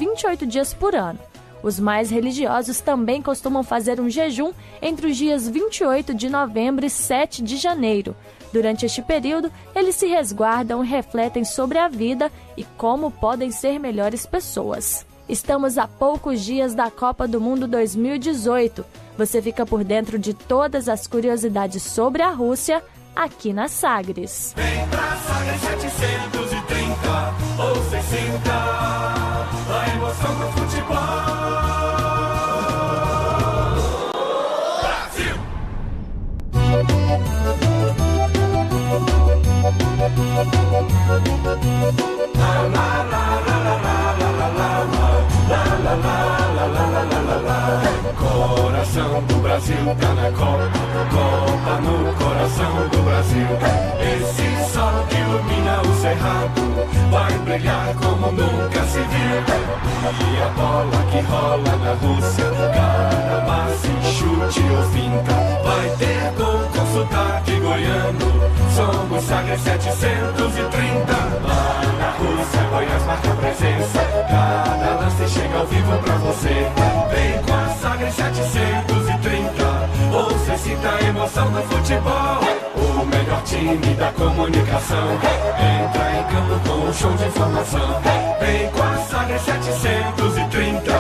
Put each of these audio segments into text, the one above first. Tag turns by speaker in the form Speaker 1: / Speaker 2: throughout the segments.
Speaker 1: 28 dias por ano. Os mais religiosos também costumam fazer um jejum entre os dias 28 de novembro e 7 de janeiro. Durante este período, eles se resguardam e refletem sobre a vida e como podem ser melhores pessoas. Estamos a poucos dias da Copa do Mundo 2018. Você fica por dentro de todas as curiosidades sobre a Rússia aqui na Sagres.
Speaker 2: Vem pra Sagres 730 ou 60, a emoção do futebol. Brasil! La la la la la la la la la la. Coração do Brasil tá na Copa, Copa no coração do Brasil. Esse sol que ilumina o cerrado vai brilhar como nunca se viu. E a bola que rola na Rússia, cada passe, chute ou finta, vai ter gol com sotaque goiano. Somos Sagres 730. Lá na Rússia, Goiás marca presença. Cada lance chega ao vivo pra você. Vem com a Sagres 730. Ouça e sinta a emoção do futebol. O melhor time da comunicação entra em campo com um show de informação. Vem com a Sagres 730.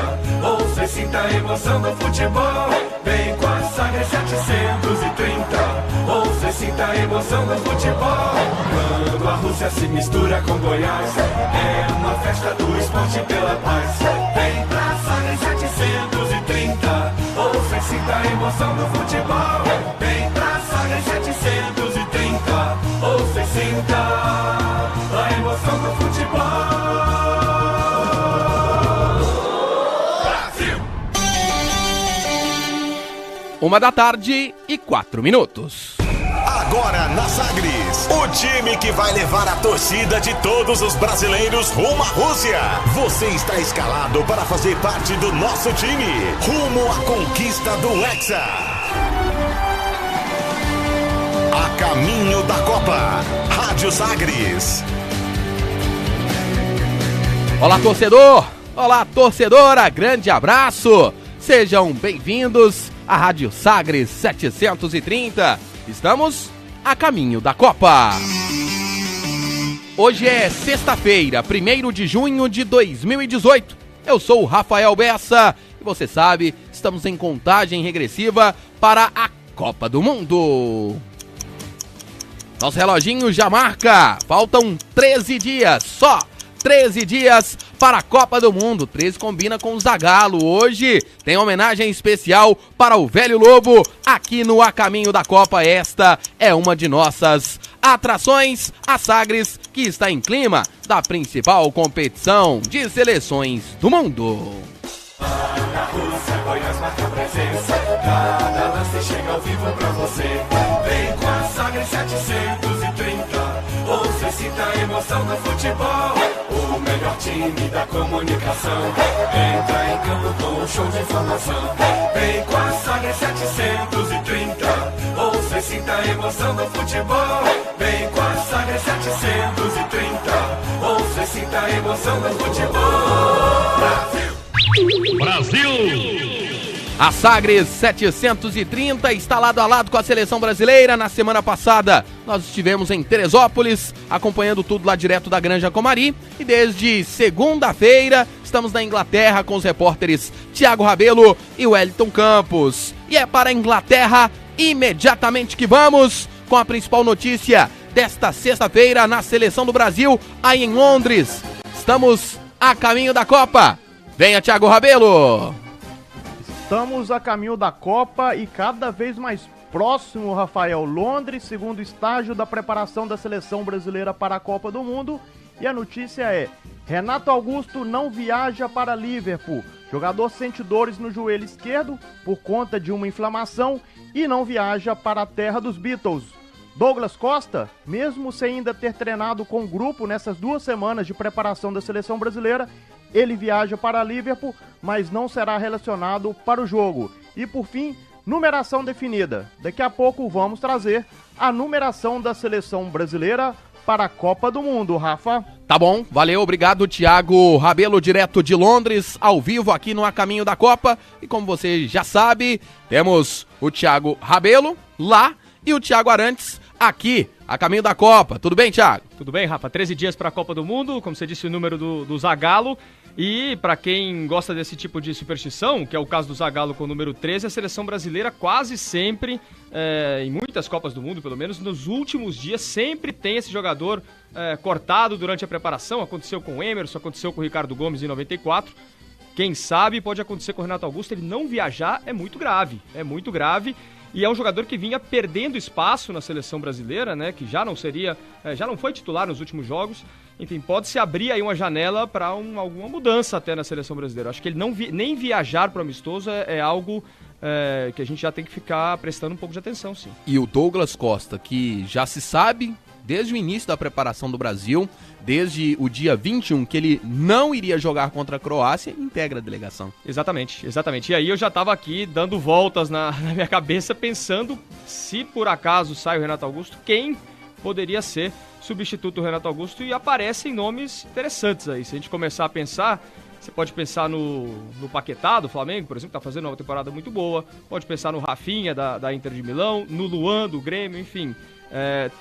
Speaker 2: Ouça e sinta a emoção do futebol. Vem com a Sagres 730. Ouça e sinta a emoção do futebol. Quando a Rússia se mistura com Goiás, é uma festa do esporte pela paz. Vem pra Sagres 730. Ouça e sinta a emoção do futebol. Vem pra Sagres 730. Ouça e sinta a emoção do futebol. Brasil!
Speaker 3: 1h04.
Speaker 4: Agora na Sagres, o time que vai levar a torcida de todos os brasileiros rumo à Rússia. Você está escalado para fazer parte do nosso time, rumo à conquista do Hexa. A caminho da Copa, Rádio Sagres.
Speaker 3: Olá, torcedor! Olá, torcedora! Grande abraço! Sejam bem-vindos à Rádio Sagres 730. Estamos a caminho da Copa. Hoje é sexta-feira, 1º de junho de 2018. Eu sou o Rafael Bessa e você sabe, estamos em contagem regressiva para a Copa do Mundo. Nosso reloginho já marca, faltam 13 dias, só 13 dias para a Copa do Mundo. 13 combina com o Zagallo. Hoje tem homenagem especial para o Velho Lobo aqui no A Caminho da Copa. Esta é uma de nossas atrações, a Sagres, que está em clima da principal competição de seleções do mundo.
Speaker 2: Na Rússia, Goiás marca presença. Cada lance chega ao vivo pra você. Vem com a Sagres 730. Ouça e sinta a emoção do futebol. O melhor time da comunicação entra em campo com um show de informação. Vem com a Sagres 730. Ouça e sinta a emoção do futebol. Vem com a Sagres 730. Ouça e sinta a emoção do futebol. Brasil!
Speaker 3: A Sagres 730 está lado a lado com a seleção brasileira. Na semana passada nós estivemos em Teresópolis, acompanhando tudo lá direto da Granja Comari. E desde segunda-feira estamos na Inglaterra com os repórteres Thiago Rabelo e Wellington Campos. E é para a Inglaterra imediatamente que vamos com a principal notícia desta sexta-feira na seleção do Brasil, aí em Londres. Estamos a caminho da Copa. Venha, Thiago Rabelo.
Speaker 5: Estamos a caminho da Copa e cada vez mais próximo, Rafael. Londres, segundo estágio da preparação da seleção brasileira para a Copa do Mundo. E a notícia é: Renato Augusto não viaja para Liverpool. Jogador sente dores no joelho esquerdo por conta de uma inflamação e não viaja para a terra dos Beatles. Douglas Costa, mesmo sem ainda ter treinado com o grupo nessas 2 semanas de preparação da seleção brasileira, ele viaja para Liverpool, mas não será relacionado para o jogo. E por fim, numeração definida. Daqui a pouco vamos trazer a numeração da seleção brasileira para a Copa do Mundo, Rafa.
Speaker 3: Tá bom, valeu, obrigado, Thiago Rabelo, direto de Londres, ao vivo aqui no A Caminho da Copa. E como você já sabe, temos o Thiago Rabelo lá e o Thiago Arantes aqui, a caminho da Copa. Tudo bem, Thiago?
Speaker 6: Tudo bem, Rafa? 13 dias para a Copa do Mundo, como você disse, o número do Zagallo. E para quem gosta desse tipo de superstição, que é o caso do Zagallo com o número 13, a seleção brasileira quase sempre, em muitas Copas do Mundo, pelo menos, nos últimos dias, sempre tem esse jogador cortado durante a preparação. Aconteceu com o Emerson, aconteceu com o Ricardo Gomes em 94. Quem sabe pode acontecer com o Renato Augusto. Ele não viajar é muito grave, E é um jogador que vinha perdendo espaço na seleção brasileira, né? Que já não foi titular nos últimos jogos. Enfim, pode-se abrir aí uma janela para alguma mudança até na seleção brasileira. Acho que ele nem viajar para o amistoso é algo que a gente já tem que ficar prestando um pouco de atenção, sim.
Speaker 3: E o Douglas Costa, que já se sabe desde o início da preparação do Brasil, desde o dia 21, que ele não iria jogar contra a Croácia, integra a delegação.
Speaker 6: Exatamente. E aí eu já estava aqui dando voltas na minha cabeça, pensando se por acaso sai o Renato Augusto, quem poderia ser substituto do Renato Augusto, e aparecem nomes interessantes aí. Se a gente começar a pensar, você pode pensar no Paquetá do Flamengo, por exemplo, que está fazendo uma temporada muito boa, pode pensar no Rafinha da Inter de Milão, no Luan do Grêmio, enfim.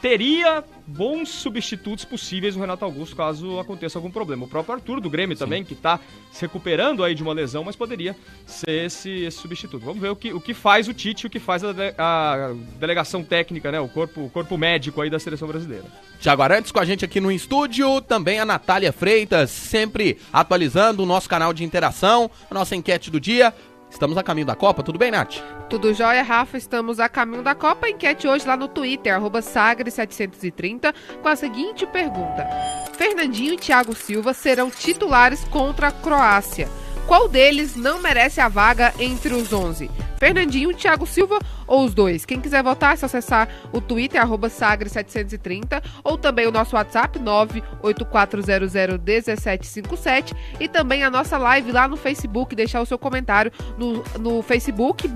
Speaker 6: Teria bons substitutos possíveis no Renato Augusto caso aconteça algum problema. O próprio Arthur do Grêmio também, que está se recuperando aí de uma lesão, mas poderia ser esse substituto. Vamos ver o que faz o Tite, o que faz a delegação técnica, né? O corpo médico aí da seleção brasileira.
Speaker 3: Thiago Arantes com a gente aqui no estúdio, também a Natália Freitas, sempre atualizando o nosso canal de interação, a nossa enquete do dia. Estamos a caminho da Copa, tudo bem, Nath?
Speaker 7: Tudo jóia, Rafa, estamos a caminho da Copa. Enquete hoje lá no Twitter, @Sagre730, com a seguinte pergunta: Fernandinho e Thiago Silva serão titulares contra a Croácia. Qual deles não merece a vaga entre os 11? Fernandinho, Thiago Silva ou os dois? Quem quiser votar é só acessar o Twitter, @Sagre730, ou também o nosso WhatsApp, 984001757, e também a nossa live lá no Facebook, deixar o seu comentário no Facebook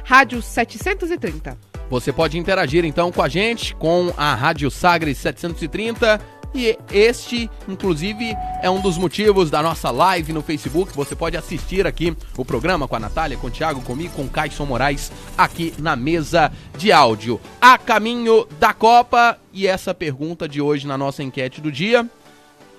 Speaker 7: /Rádio 730.
Speaker 3: Você pode interagir então com a gente, com a Rádio Sagre 730, e este, inclusive, é um dos motivos da nossa live no Facebook. Você pode assistir aqui o programa com a Natália, com o Thiago, comigo, com o Caisson Moraes, aqui na mesa de áudio. A caminho da Copa, e essa pergunta de hoje na nossa enquete do dia,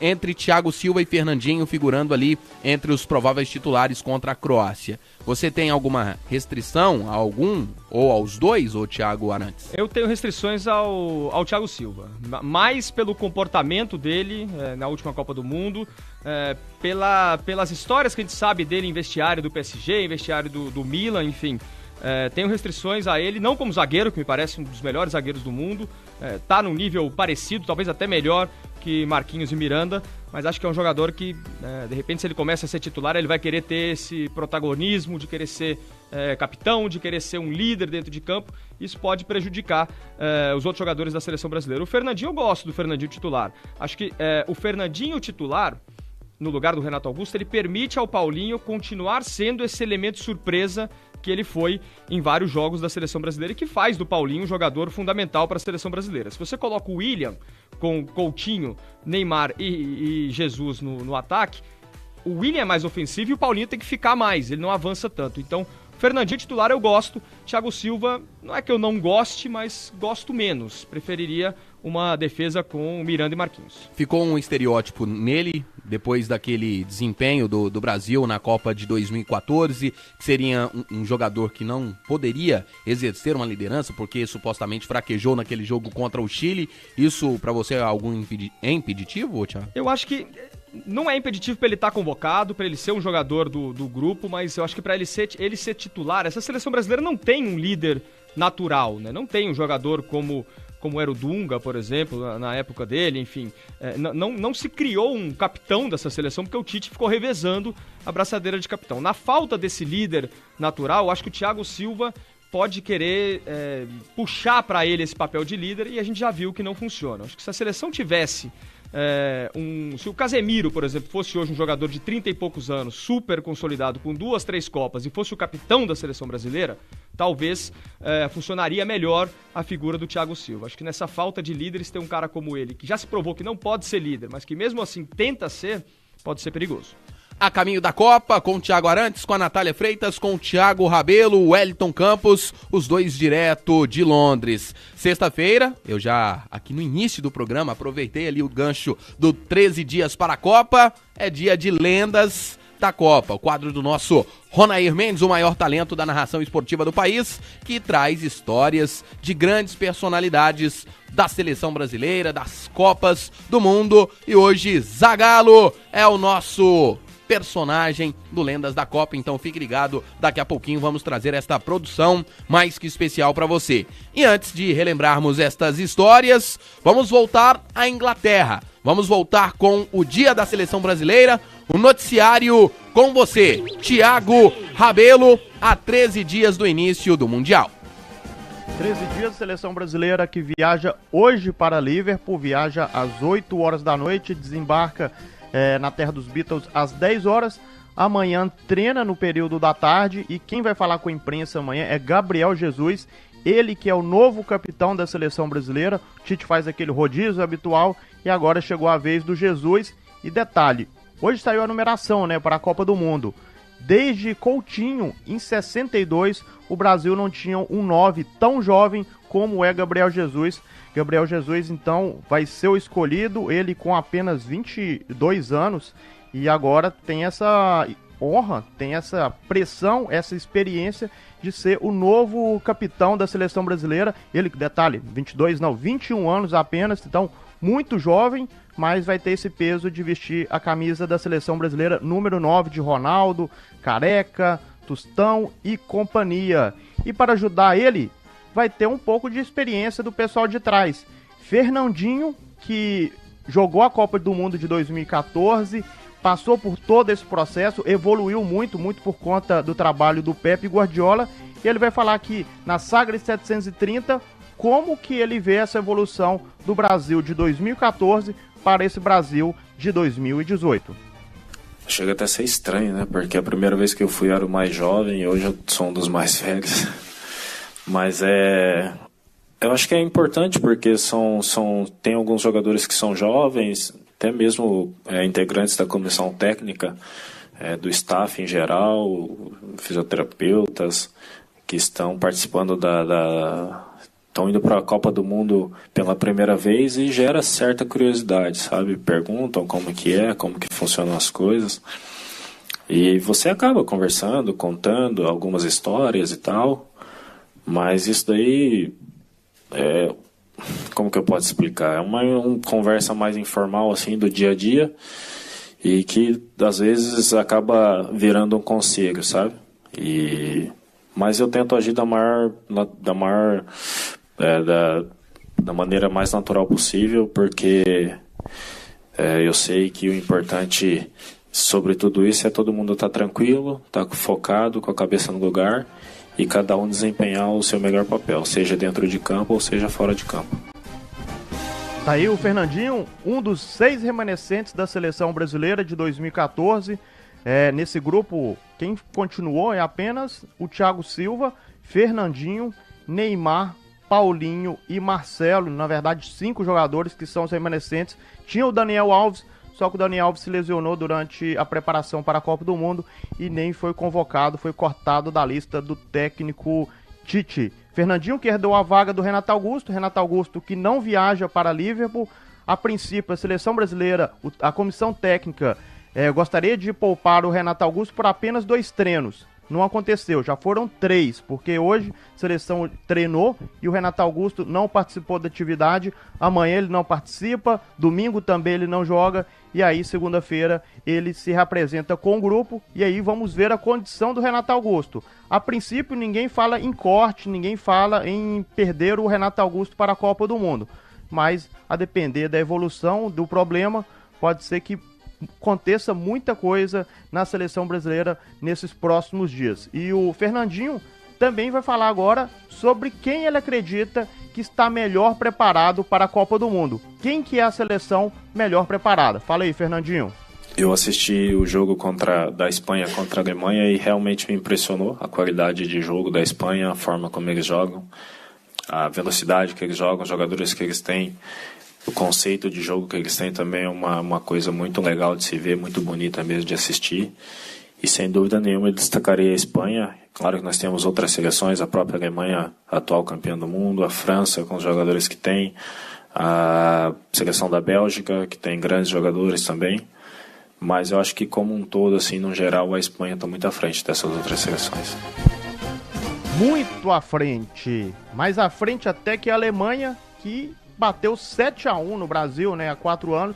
Speaker 3: entre Thiago Silva e Fernandinho figurando ali entre os prováveis titulares contra a Croácia. Você tem alguma restrição a algum ou aos dois, ou Thiago Arantes?
Speaker 6: Eu tenho restrições ao Thiago Silva, mais pelo comportamento dele na última Copa do Mundo, pelas histórias que a gente sabe dele em vestiário do PSG, em vestiário do Milan, enfim. Tenho restrições a ele, não como zagueiro, que me parece um dos melhores zagueiros do mundo, tá num nível parecido, talvez até melhor que Marquinhos e Miranda, mas acho que é um jogador que, de repente, se ele começa a ser titular, ele vai querer ter esse protagonismo, de querer ser capitão, de querer ser um líder dentro de campo. Isso pode prejudicar os outros jogadores da seleção brasileira. O Fernandinho, eu gosto do Fernandinho titular. Acho que o Fernandinho titular, no lugar do Renato Augusto, ele permite ao Paulinho continuar sendo esse elemento surpresa que ele foi em vários jogos da seleção brasileira, e que faz do Paulinho um jogador fundamental para a seleção brasileira. Se você coloca o William com Coutinho, Neymar e Jesus no ataque, o William é mais ofensivo e o Paulinho tem que ficar mais, ele não avança tanto. Então, Fernandinho titular eu gosto, Thiago Silva, não é que eu não goste, mas gosto menos. Preferiria uma defesa com Miranda e Marquinhos.
Speaker 3: Ficou um estereótipo nele, depois daquele desempenho do Brasil na Copa de 2014, que seria um jogador que não poderia exercer uma liderança, porque supostamente fraquejou naquele jogo contra o Chile. Isso pra você é algum impeditivo, Thiago?
Speaker 6: Eu acho que não é impeditivo para ele estar convocado, para ele ser um jogador do grupo, mas eu acho que para ele ser titular, essa seleção brasileira não tem um líder natural, né? Não tem um jogador como era o Dunga, por exemplo, na época dele, enfim. Não se criou um capitão dessa seleção, porque o Tite ficou revezando a braçadeira de capitão. Na falta desse líder natural, eu acho que o Thiago Silva pode querer puxar para ele esse papel de líder, e a gente já viu que não funciona. Acho que se a seleção tivesse se o Casemiro, por exemplo, fosse hoje um jogador de 30 e poucos anos, super consolidado, com 2, 3 Copas, e fosse o capitão da seleção brasileira, talvez funcionaria melhor a figura do Thiago Silva. Acho que nessa falta de líderes, ter um cara como ele, que já se provou que não pode ser líder, mas que mesmo assim tenta ser, pode ser perigoso.
Speaker 3: A caminho da Copa, com o Thiago Arantes, com a Natália Freitas, com o Thiago Rabelo, o Wellington Campos, os dois direto de Londres. Sexta-feira, eu já, aqui no início do programa, aproveitei ali o gancho do 13 dias para a Copa, é dia de lendas da Copa, o quadro do nosso Ronair Mendes, o maior talento da narração esportiva do país, que traz histórias de grandes personalidades da seleção brasileira, das Copas do Mundo, e hoje Zagallo é o nosso personagem do Lendas da Copa, então fique ligado, daqui a pouquinho vamos trazer esta produção mais que especial para você. E antes de relembrarmos estas histórias, vamos voltar à Inglaterra, vamos voltar com o Dia da Seleção Brasileira, o noticiário com você, Thiago Rabelo, a 13 dias do início do Mundial.
Speaker 5: 13 dias, seleção brasileira que viaja hoje para Liverpool, viaja às 8 horas da noite, desembarca na terra dos Beatles às 10 horas, amanhã treina no período da tarde e quem vai falar com a imprensa amanhã é Gabriel Jesus, ele que é o novo capitão da seleção brasileira. O Tite faz aquele rodízio habitual e agora chegou a vez do Jesus. E detalhe, hoje saiu a numeração, para a Copa do Mundo. Desde Coutinho, em 62, o Brasil não tinha um 9 tão jovem como é Gabriel Jesus. Gabriel Jesus, então, vai ser o escolhido, ele com apenas 22 anos, e agora tem essa honra, tem essa pressão, essa experiência de ser o novo capitão da seleção brasileira. Ele, detalhe, 21 anos apenas, então, muito jovem, mas vai ter esse peso de vestir a camisa da seleção brasileira, número 9 de Ronaldo, Careca, Tostão e companhia. E para ajudar ele, vai ter um pouco de experiência do pessoal de trás. Fernandinho, que jogou a Copa do Mundo de 2014, passou por todo esse processo, evoluiu muito por conta do trabalho do Pepe Guardiola, e ele vai falar aqui na Sagres 730 como que ele vê essa evolução do Brasil de 2014 para esse Brasil de 2018.
Speaker 8: Chega até a ser estranho, né? Porque a primeira vez que eu fui eu era o mais jovem e hoje eu sou um dos mais velhos. Mas eu acho que é importante porque tem alguns jogadores que são jovens, até mesmo integrantes da comissão técnica, do staff em geral, fisioterapeutas que estão participando estão indo para a Copa do Mundo pela primeira vez e gera certa curiosidade, sabe? Perguntam como que funcionam as coisas. E você acaba conversando, contando algumas histórias e tal, mas isso daí como que eu posso explicar? É uma conversa mais informal, assim, do dia a dia, e que às vezes acaba virando um conselho, sabe? Mas eu tento agir da maneira mais natural possível, porque eu sei que o importante sobre tudo isso é todo mundo estar tranquilo, estar focado, com a cabeça no lugar, e cada um desempenhar o seu melhor papel, seja dentro de campo ou seja fora de campo.
Speaker 5: Tá aí o Fernandinho, um dos 6 remanescentes da seleção brasileira de 2014. Nesse grupo, quem continuou é apenas o Thiago Silva, Fernandinho, Neymar, Paulinho e Marcelo. Na verdade, 5 jogadores que são os remanescentes. Tinha o Daniel Alves, só que o Daniel Alves se lesionou durante a preparação para a Copa do Mundo e nem foi convocado, foi cortado da lista do técnico Tite. Fernandinho que herdou a vaga do Renato Augusto que não viaja para Liverpool. A princípio, a seleção brasileira, a comissão técnica, gostaria de poupar o Renato Augusto por apenas 2 treinos. Não aconteceu, já foram 3, porque hoje a seleção treinou e o Renato Augusto não participou da atividade. Amanhã ele não participa, domingo também ele não joga, e aí segunda-feira ele se reapresenta com o grupo, e aí vamos ver a condição do Renato Augusto. A princípio ninguém fala em corte, ninguém fala em perder o Renato Augusto para a Copa do Mundo, mas a depender da evolução do problema, pode ser que aconteça muita coisa na seleção brasileira nesses próximos dias. E o Fernandinho também vai falar agora sobre quem ele acredita que está melhor preparado para a Copa do Mundo. Quem que é a seleção melhor preparada? Fala aí, Fernandinho.
Speaker 8: Eu assisti o jogo da Espanha contra a Alemanha e realmente me impressionou a qualidade de jogo da Espanha, a forma como eles jogam, a velocidade que eles jogam, os jogadores que eles têm, o conceito de jogo que eles têm também é uma coisa muito legal de se ver, muito bonita mesmo de assistir. E sem dúvida nenhuma eu destacaria a Espanha. Claro que nós temos outras seleções, a própria Alemanha, atual campeã do mundo, a França com os jogadores que tem, a seleção da Bélgica, que tem grandes jogadores também. Mas eu acho que como um todo, assim, no geral, a Espanha está muito à frente dessas outras seleções.
Speaker 5: Muito à frente. Mais à frente até que a Alemanha, que bateu 7-1 no Brasil, né, há 4 anos.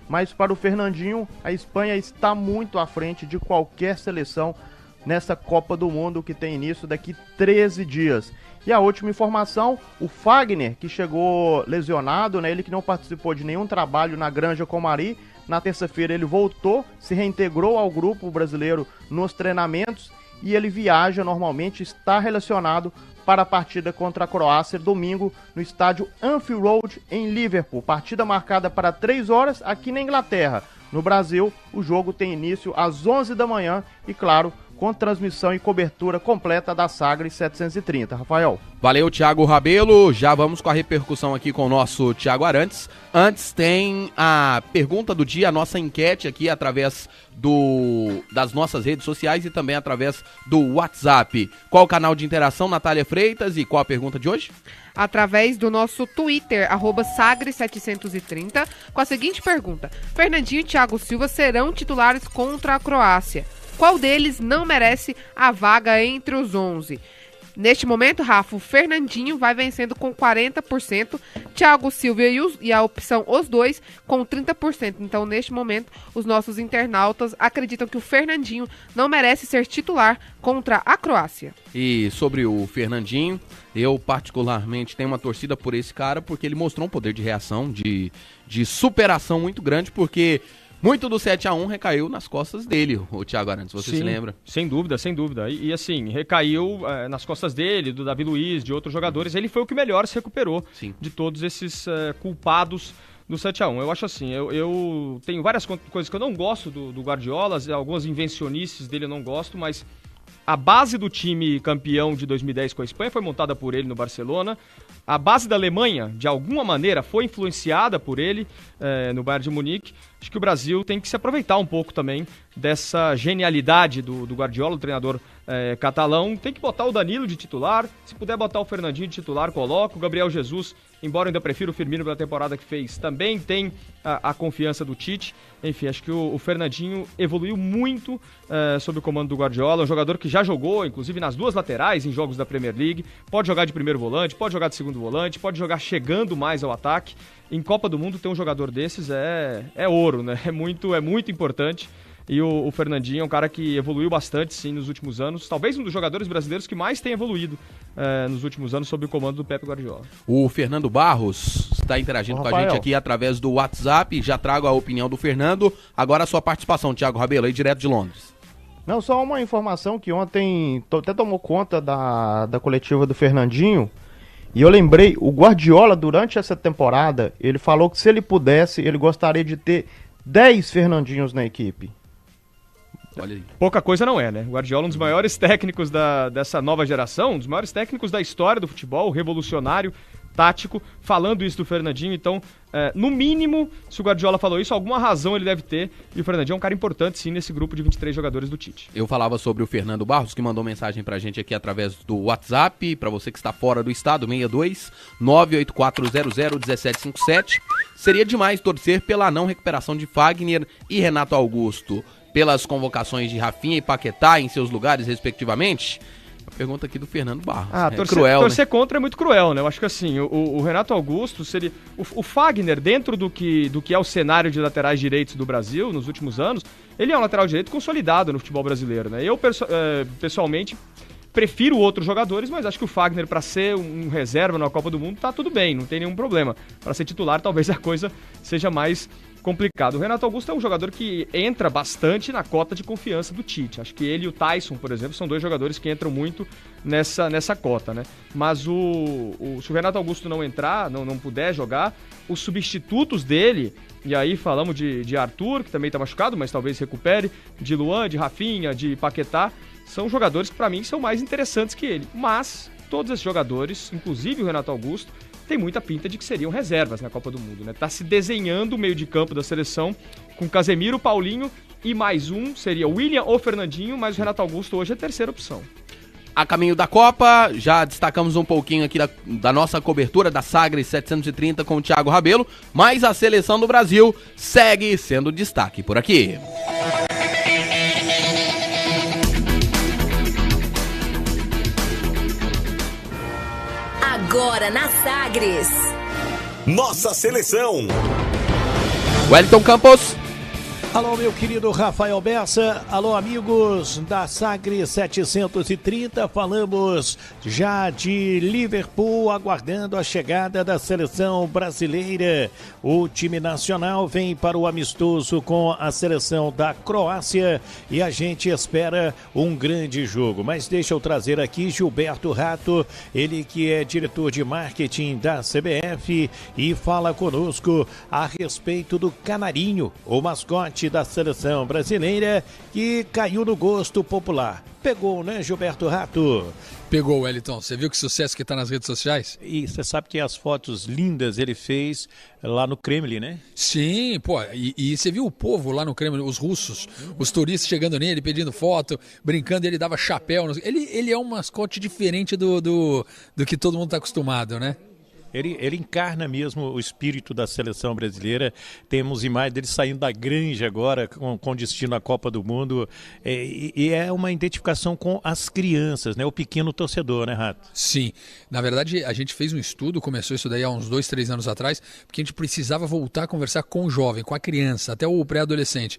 Speaker 5: Mas para o Fernandinho, a Espanha está muito à frente de qualquer seleção nessa Copa do Mundo que tem início daqui 13 dias. E a última informação, o Fagner, que chegou lesionado, né, ele que não participou de nenhum trabalho na Granja Comari, na terça-feira ele voltou, se reintegrou ao grupo brasileiro nos treinamentos e ele viaja normalmente, está relacionado para a partida contra a Croácia domingo no estádio Anfield Road em Liverpool. Partida marcada para 3 horas aqui na Inglaterra. No Brasil, o jogo tem início às 11 da manhã e, claro, com transmissão e cobertura completa da Sagres 730. Rafael.
Speaker 3: Valeu, Thiago Rabelo. Já vamos com a repercussão aqui com o nosso Thiago Arantes. Antes tem a pergunta do dia, a nossa enquete aqui através das nossas redes sociais e também através do WhatsApp. Qual o canal de interação, Natália Freitas, e qual a pergunta de hoje?
Speaker 7: Através do nosso Twitter, @Sagres730, com a seguinte pergunta: Fernandinho e Thiago Silva serão titulares contra a Croácia. Qual deles não merece a vaga entre os 11? Neste momento, Rafa, o Fernandinho vai vencendo com 40%, Thiago Silva e a opção os dois com 30%. Então, neste momento, os nossos internautas acreditam que o Fernandinho não merece ser titular contra a Croácia.
Speaker 3: E sobre o Fernandinho, eu particularmente tenho uma torcida por esse cara, porque ele mostrou um poder de reação, de superação muito grande, porque muito do 7-1 recaiu nas costas dele, o Thiago Arantes, você se lembra?
Speaker 6: Sem dúvida, sem dúvida. E assim, recaiu nas costas dele, do Davi Luiz, de outros jogadores. Ele foi o que melhor se recuperou de todos esses culpados do 7-1. Eu acho assim, eu tenho várias coisas que eu não gosto do Guardiola, algumas invencionices dele eu não gosto, mas a base do time campeão de 2010 com a Espanha foi montada por ele no Barcelona. A base da Alemanha, de alguma maneira, foi influenciada por ele no Bayern de Munique. Acho que o Brasil tem que se aproveitar um pouco também dessa genialidade do Guardiola, o treinador catalão. Tem que botar o Danilo de titular. Se puder botar o Fernandinho de titular, coloca. O Gabriel Jesus, embora eu ainda prefira o Firmino pela temporada que fez, também tem a confiança do Tite. Enfim, acho que o Fernandinho evoluiu muito sob o comando do Guardiola. Um jogador que já jogou, inclusive, nas duas laterais em jogos da Premier League. Pode jogar de primeiro volante, pode jogar de segundo volante, pode jogar chegando mais ao ataque. Em Copa do Mundo ter um jogador desses é ouro, né? É muito importante. E o Fernandinho é um cara que evoluiu bastante, sim, nos últimos anos. Talvez um dos jogadores brasileiros que mais tem evoluído nos últimos anos sob o comando do Pepe Guardiola.
Speaker 3: O Fernando Barros está interagindo com a gente aqui através do WhatsApp. Já trago a opinião do Fernando. Agora a sua participação, Thiago Rabelo, aí direto de Londres.
Speaker 5: Não, só uma informação que ontem até tomou conta da coletiva do Fernandinho. E eu lembrei, o Guardiola, durante essa temporada, ele falou que se ele pudesse, ele gostaria de ter 10 Fernandinhos na equipe.
Speaker 6: Olha aí. Pouca coisa não é, né? O Guardiola, um dos maiores técnicos dessa nova geração, um dos maiores técnicos da história do futebol, revolucionário, tático, falando isso do Fernandinho. Então, no mínimo, se o Guardiola falou isso, alguma razão ele deve ter. E o Fernandinho é um cara importante, sim, nesse grupo de 23 jogadores do Tite.
Speaker 3: Eu falava sobre o Fernando Barros, que mandou mensagem pra gente aqui através do WhatsApp, pra você que está fora do estado, 62 984001757. Seria demais torcer pela não recuperação de Fagner e Renato Augusto, pelas convocações de Rafinha e Paquetá em seus lugares, respectivamente. A pergunta aqui do Fernando Barros.
Speaker 6: Torcer contra é muito cruel, né? Eu acho que assim, o Renato Augusto seria... O Fagner, dentro do que é o cenário de laterais direitos do Brasil nos últimos anos, ele é um lateral direito consolidado no futebol brasileiro, né? Eu, pessoalmente, prefiro outros jogadores, mas acho que o Fagner, para ser um reserva na Copa do Mundo, tá tudo bem, não tem nenhum problema. Para ser titular, talvez a coisa seja mais complicado. O Renato Augusto é um jogador que entra bastante na cota de confiança do Tite. Acho que ele e o Tyson, por exemplo, são dois jogadores que entram muito nessa cota, né? Mas se o Renato Augusto não entrar, não puder jogar, os substitutos dele, e aí falamos de Arthur, que também tá machucado, mas talvez recupere, de Luan, de Rafinha, de Paquetá, são jogadores que pra mim são mais interessantes que ele. Mas todos esses jogadores, inclusive o Renato Augusto, tem muita pinta de que seriam reservas na Copa do Mundo, né? Tá se desenhando o meio de campo da seleção com Casemiro, Paulinho e mais um, seria William ou Fernandinho, mas o Renato Augusto hoje é a terceira opção.
Speaker 3: A caminho da Copa, já destacamos um pouquinho aqui da nossa cobertura da Sagres 730 com o Thiago Rabelo, mas a seleção do Brasil segue sendo destaque por aqui.
Speaker 9: Agora na Sagres.
Speaker 4: Nossa seleção.
Speaker 3: Wellington Campos.
Speaker 10: Alô, meu querido Rafael Bessa. Alô, amigos da Sagres 730. Falamos já de Liverpool, aguardando a chegada da seleção brasileira. O time nacional vem para o amistoso com a seleção da Croácia e a gente espera um grande jogo. Mas deixa eu trazer aqui Gilberto Rato, ele que é diretor de marketing da CBF e fala conosco a respeito do Canarinho, o mascote da seleção brasileira, que caiu no gosto popular. Pegou, né, Gilberto Rato?
Speaker 11: Pegou, Wellington. Você viu que sucesso que tá nas redes sociais?
Speaker 10: E você sabe que as fotos lindas ele fez lá no Kremlin, né?
Speaker 11: Sim, pô. E você viu o povo lá no Kremlin, os russos, os turistas chegando nele, pedindo foto, brincando, ele dava chapéu. Ele é um mascote diferente do que todo mundo tá acostumado, né?
Speaker 10: Ele encarna mesmo o espírito da seleção brasileira. Temos imagens dele saindo da granja agora, com destino à Copa do Mundo. E é uma identificação com as crianças, né? O pequeno torcedor, né, Rato?
Speaker 11: Sim. Na verdade, a gente fez um estudo, começou isso daí há uns 2, 3 anos atrás, porque a gente precisava voltar a conversar com o jovem, com a criança, até o pré-adolescente.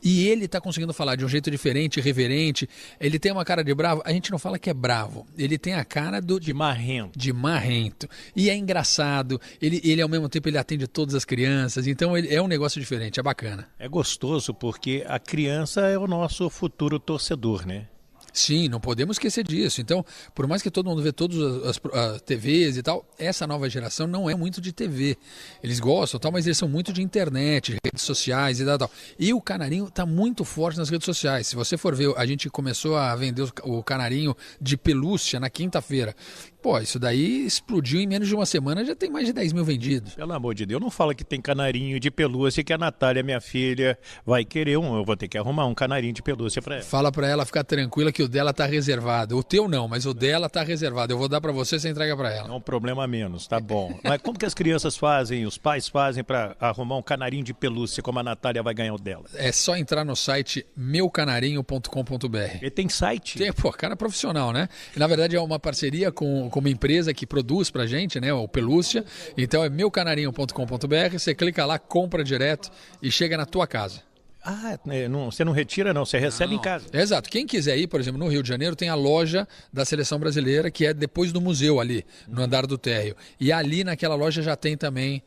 Speaker 11: E ele está conseguindo falar de um jeito diferente, reverente. Ele tem uma cara de bravo. A gente não fala que é bravo. Ele tem a cara de marrento. De marrento. E é engraçado. Ele ao mesmo tempo, ele atende todas as crianças. Então, ele é um negócio diferente. É bacana.
Speaker 10: É gostoso porque a criança é o nosso futuro torcedor, né?
Speaker 11: Sim, não podemos esquecer disso. Então, por mais que todo mundo vê todas as TVs e tal, essa nova geração não é muito de TV. Eles gostam, tal, mas eles são muito de internet, redes sociais e tal. E o Canarinho está muito forte nas redes sociais. Se você for ver, a gente começou a vender o Canarinho de pelúcia na quinta-feira. Pô, isso daí explodiu em menos de uma semana, já tem mais de 10 mil vendidos.
Speaker 10: Pelo amor de Deus, não fala que tem canarinho de pelúcia, que a Natália, minha filha, vai querer um. Eu vou ter que arrumar um canarinho de pelúcia pra ela.
Speaker 11: Fala pra ela ficar tranquila que o dela tá reservado. O teu não, mas o dela tá reservado. Eu vou dar pra você entrega pra ela.
Speaker 10: É um problema a menos, tá bom. Mas como que as crianças fazem, os pais fazem pra arrumar um canarinho de pelúcia, como a Natália vai ganhar o dela?
Speaker 11: É só entrar no site meucanarinho.com.br.
Speaker 10: Ele tem site?
Speaker 11: Tem, pô, cara profissional, né? Na verdade é uma parceria com uma empresa que produz pra gente, né, o pelúcia. Então é meucanarinho.com.br, você clica lá, compra direto e chega na tua casa.
Speaker 10: Ah, você não retira não, você recebe em casa.
Speaker 11: Exato, quem quiser ir, por exemplo, no Rio de Janeiro tem a loja da Seleção Brasileira, que é depois do museu ali, no andar do térreo. E ali naquela loja já tem também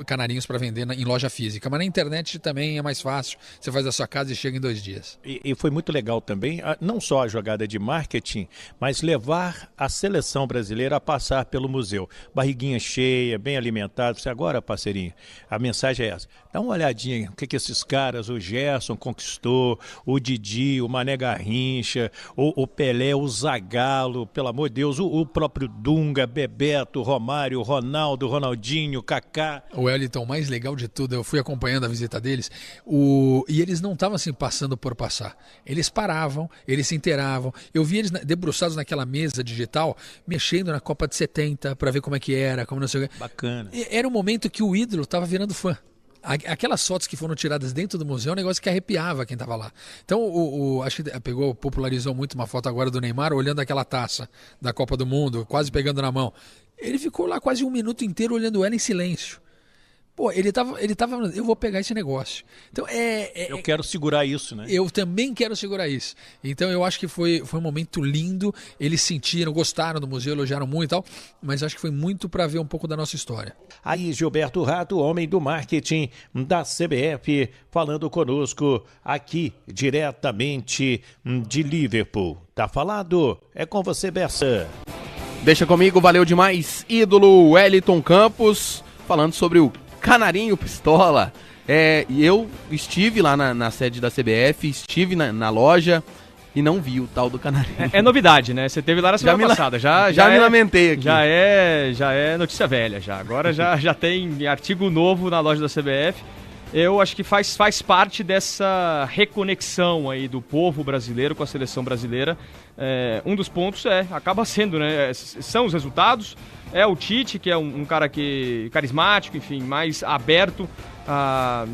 Speaker 11: canarinhos para vender em loja física, mas na internet também é mais fácil, você faz da sua casa e chega em 2 dias.
Speaker 10: E foi muito legal também, não só a jogada de marketing, mas levar a seleção brasileira a passar pelo museu, barriguinha cheia, bem alimentado. Você agora, parceirinho, a mensagem é essa, dá uma olhadinha o que esses caras, o Gerson conquistou, o Didi, o Mané Garrincha, o Pelé, o Zagallo, pelo amor de Deus, o próprio Dunga, Bebeto, Romário, Ronaldo, Ronaldinho, Kaká.
Speaker 11: O Wellington, o mais legal de tudo, eu fui acompanhando a visita deles, e eles não estavam assim passando por passar. Eles paravam, eles se inteiravam. Eu vi eles debruçados naquela mesa digital, mexendo na Copa de 70 para ver como é que era, como não sei o que.
Speaker 10: Bacana.
Speaker 11: Era um momento que o ídolo estava virando fã. Aquelas fotos que foram tiradas dentro do museu é um negócio que arrepiava quem estava lá. Então, acho que popularizou muito uma foto agora do Neymar olhando aquela taça da Copa do Mundo, quase pegando na mão. Ele ficou lá quase 1 minuto inteiro olhando ela em silêncio. Pô, ele tava falando, eu vou pegar esse negócio. Então,
Speaker 10: eu quero segurar isso, né?
Speaker 11: Eu também quero segurar isso. Então, eu acho que foi um momento lindo. Eles sentiram, gostaram do museu, elogiaram muito e tal, mas acho que foi muito para ver um pouco da nossa história.
Speaker 10: Aí, Gilberto Rato, homem do marketing da CBF, falando conosco aqui, diretamente de Liverpool. Tá falado? É com você, Bessa.
Speaker 3: Deixa comigo, valeu demais. Ídolo Wellington Campos, falando sobre o Canarinho Pistola. E eu estive lá na sede da CBF, estive na loja e não vi o tal do Canarinho.
Speaker 6: É novidade, né? Você teve lá na semana passada. Já
Speaker 3: me lamentei aqui.
Speaker 6: Já é notícia velha já. Agora já tem artigo novo na loja da CBF. Eu acho que faz parte dessa reconexão aí do povo brasileiro com a seleção brasileira. Um dos pontos acaba sendo, né? São os resultados. É o Tite, que é um cara carismático, enfim, mais aberto à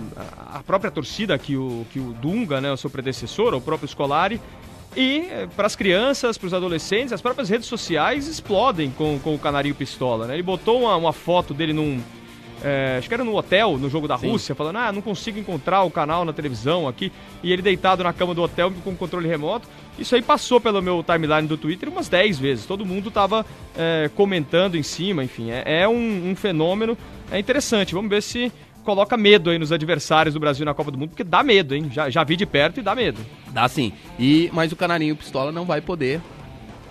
Speaker 6: própria torcida que o Dunga, né, o seu predecessor, o próprio Scolari. E para as crianças, para os adolescentes, as próprias redes sociais explodem com o Canarinho Pistola, né? Ele botou uma foto dele acho que era no hotel, no jogo da Rússia, falando, não consigo encontrar o canal na televisão aqui, e ele deitado na cama do hotel com controle remoto. Isso aí passou pelo meu timeline do Twitter umas 10 vezes, todo mundo tava comentando em cima, enfim, é um fenômeno, interessante, vamos ver se coloca medo aí nos adversários do Brasil na Copa do Mundo, porque dá medo, hein, já vi de perto e dá medo.
Speaker 3: Dá sim, mas o Canarinho Pistola não vai poder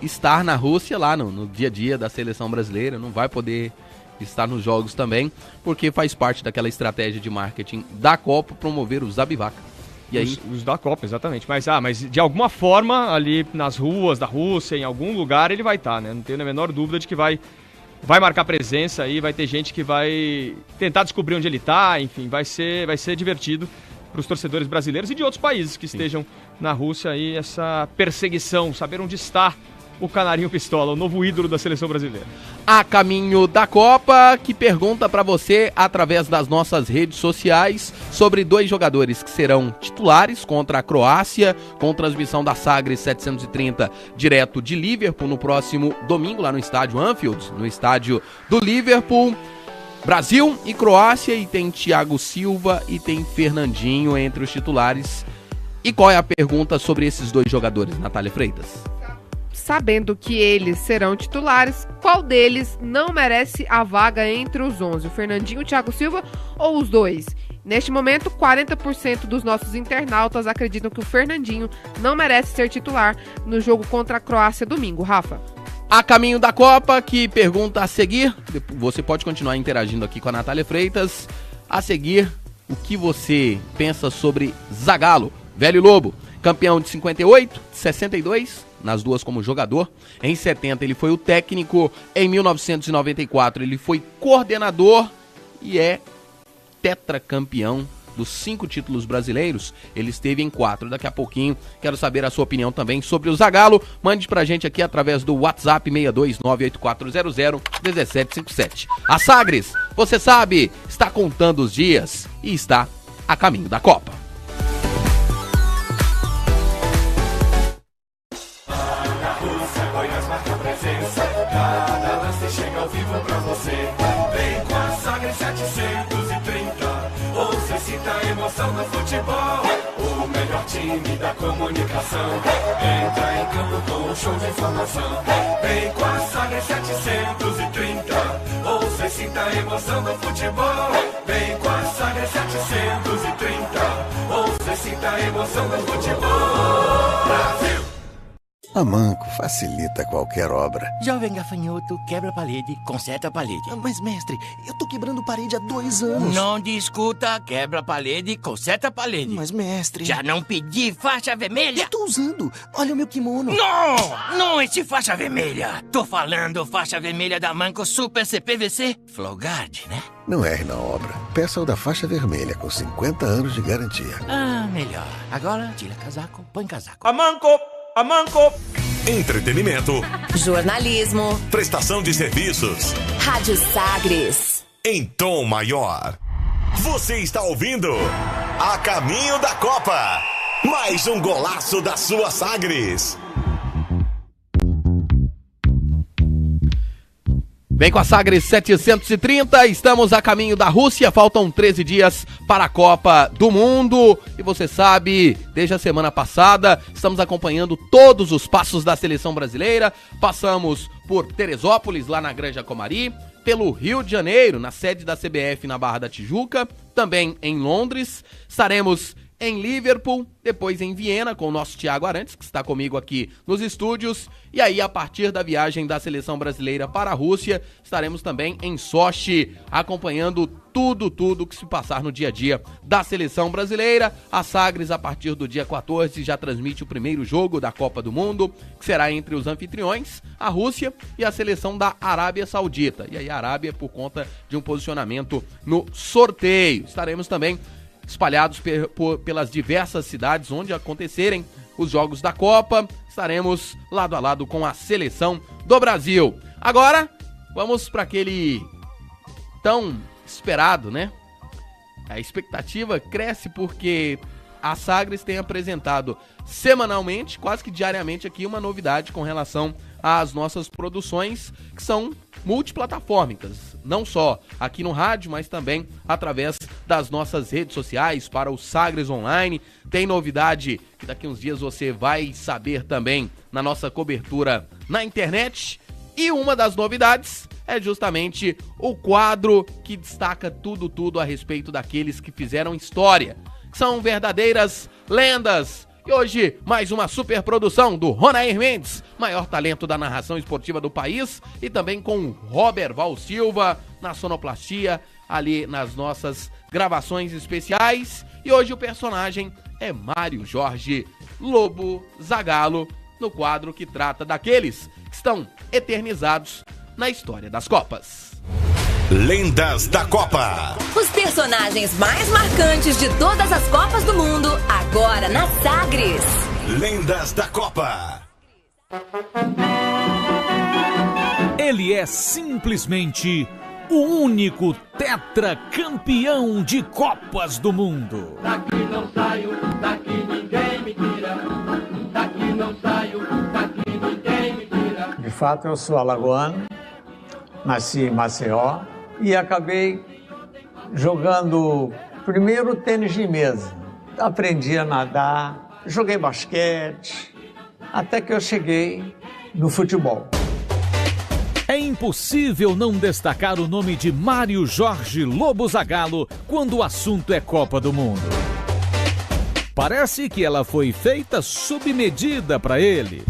Speaker 3: estar na Rússia lá no dia a dia da seleção brasileira, não vai poder estar nos jogos também, porque faz parte daquela estratégia de marketing da Copa promover os Zabivaca. E aí...
Speaker 6: os da Copa, exatamente. Mas de alguma forma, ali nas ruas da Rússia, em algum lugar, ele vai estar, né? Não tenho a menor dúvida de que vai marcar presença aí, vai ter gente que vai tentar descobrir onde ele está, enfim, vai ser divertido para os torcedores brasileiros e de outros países que estejam na Rússia aí, essa perseguição, saber onde está o Canarinho Pistola, o novo ídolo da seleção brasileira.
Speaker 3: A caminho da Copa, que pergunta para você através das nossas redes sociais sobre 2 jogadores que serão titulares contra a Croácia, com transmissão da Sagres 730 direto de Liverpool no próximo domingo lá no estádio Anfield, no estádio do Liverpool. Brasil e Croácia, e tem Thiago Silva e tem Fernandinho entre os titulares. E qual é a pergunta sobre esses 2 jogadores, Natália Freitas?
Speaker 7: Sabendo que eles serão titulares, qual deles não merece a vaga entre os 11? O Fernandinho, o Thiago Silva ou os 2? Neste momento, 40% dos nossos internautas acreditam que o Fernandinho não merece ser titular no jogo contra a Croácia domingo. Rafa?
Speaker 3: A caminho da Copa, que pergunta a seguir, você pode continuar interagindo aqui com a Natália Freitas, a seguir, o que você pensa sobre Zagallo, velho lobo, campeão de 58, 62... nas duas como jogador. Em 70 ele foi o técnico, em 1994 ele foi coordenador e é tetracampeão dos 5 títulos brasileiros. Ele esteve em 4. Daqui a pouquinho quero saber a sua opinião também sobre o Zagallo. Mande pra gente aqui através do WhatsApp 62984001757. A Sagres, você sabe, está contando os dias e está a caminho da Copa.
Speaker 2: Cada lance chega ao vivo pra você. Vem com a Sagres 730. Ouça e sinta a emoção do futebol. O melhor time da comunicação. Entra em campo com um show de informação. Vem com a Sagres 730. Ouça e sinta a emoção do futebol. Vem com a Sagres 730. Ouça e sinta a emoção do futebol. Brasil!
Speaker 9: A Manco facilita qualquer obra.
Speaker 12: Jovem gafanhoto, quebra a parede, conserta a parede.
Speaker 13: Mas, mestre, eu tô quebrando parede há 2 anos.
Speaker 12: Não discuta, quebra a parede, conserta a parede.
Speaker 13: Mas, mestre...
Speaker 12: Já não pedi faixa vermelha?
Speaker 13: Eu tô usando. Olha o meu kimono.
Speaker 12: Não esse faixa vermelha. Tô falando faixa vermelha da Manco Super CPVC Flowguard, né?
Speaker 9: Não erre na obra. Peça o da faixa vermelha, com 50 anos de garantia.
Speaker 12: Melhor. Agora, tira casaco, põe casaco.
Speaker 4: A Manco! Entretenimento.
Speaker 14: Jornalismo.
Speaker 4: Prestação de serviços.
Speaker 14: Rádio Sagres.
Speaker 4: Em tom maior. Você está ouvindo A Caminho da Copa. Mais um golaço da sua Sagres.
Speaker 3: Vem com a Sagres 730, estamos a caminho da Rússia, faltam 13 dias para a Copa do Mundo. E você sabe, desde a semana passada, estamos acompanhando todos os passos da seleção brasileira. Passamos por Teresópolis, lá na Granja Comari, pelo Rio de Janeiro, na sede da CBF na Barra da Tijuca, também em Londres. Estaremos em Liverpool, depois em Viena, com o nosso Thiago Arantes, que está comigo aqui nos estúdios. E aí, a partir da viagem da seleção brasileira para a Rússia, estaremos também em Sochi, acompanhando tudo que se passar no dia a dia da seleção brasileira. A Sagres, a partir do dia 14, já transmite o primeiro jogo da Copa do Mundo, que será entre os anfitriões, a Rússia e a seleção da Arábia Saudita. E aí, a Arábia, por conta de um posicionamento no sorteio. Estaremos também espalhados pelas diversas cidades onde acontecerem os jogos da Copa. Estaremos lado a lado com a seleção do Brasil. Agora, vamos para aquele tão esperado, né? A expectativa cresce porque a Sagres tem apresentado semanalmente, quase que diariamente aqui, uma novidade com relação às nossas produções, que são multiplataformicas, não só aqui no rádio, mas também através das nossas redes sociais, para o Sagres Online. Tem novidade que daqui uns dias você vai saber também na nossa cobertura na internet. E uma das novidades é justamente o quadro que destaca tudo a respeito daqueles que fizeram história, que são verdadeiras lendas. E hoje, mais uma super produção do Ronair Mendes, maior talento da narração esportiva do país, e também com o Robert Val Silva na sonoplastia, ali nas nossas gravações especiais. E hoje o personagem é Mário Jorge Lobo Zagallo, no quadro que trata daqueles que estão eternizados na história das Copas.
Speaker 4: Lendas da Copa.
Speaker 14: Os personagens mais marcantes de todas as Copas do Mundo, agora na Sagres.
Speaker 4: Lendas da Copa.
Speaker 15: Ele é simplesmente o único tetracampeão de Copas do Mundo.
Speaker 2: Daqui não saio, daqui ninguém me tira. Daqui não saio, daqui ninguém me tira.
Speaker 16: De fato, eu sou alagoano, nasci em Maceió e acabei jogando primeiro tênis de mesa. Aprendi a nadar, joguei basquete, até que eu cheguei no futebol.
Speaker 15: É impossível não destacar o nome de Mário Jorge Lobo Zagallo quando o assunto é Copa do Mundo. Parece que ela foi feita sob medida para ele.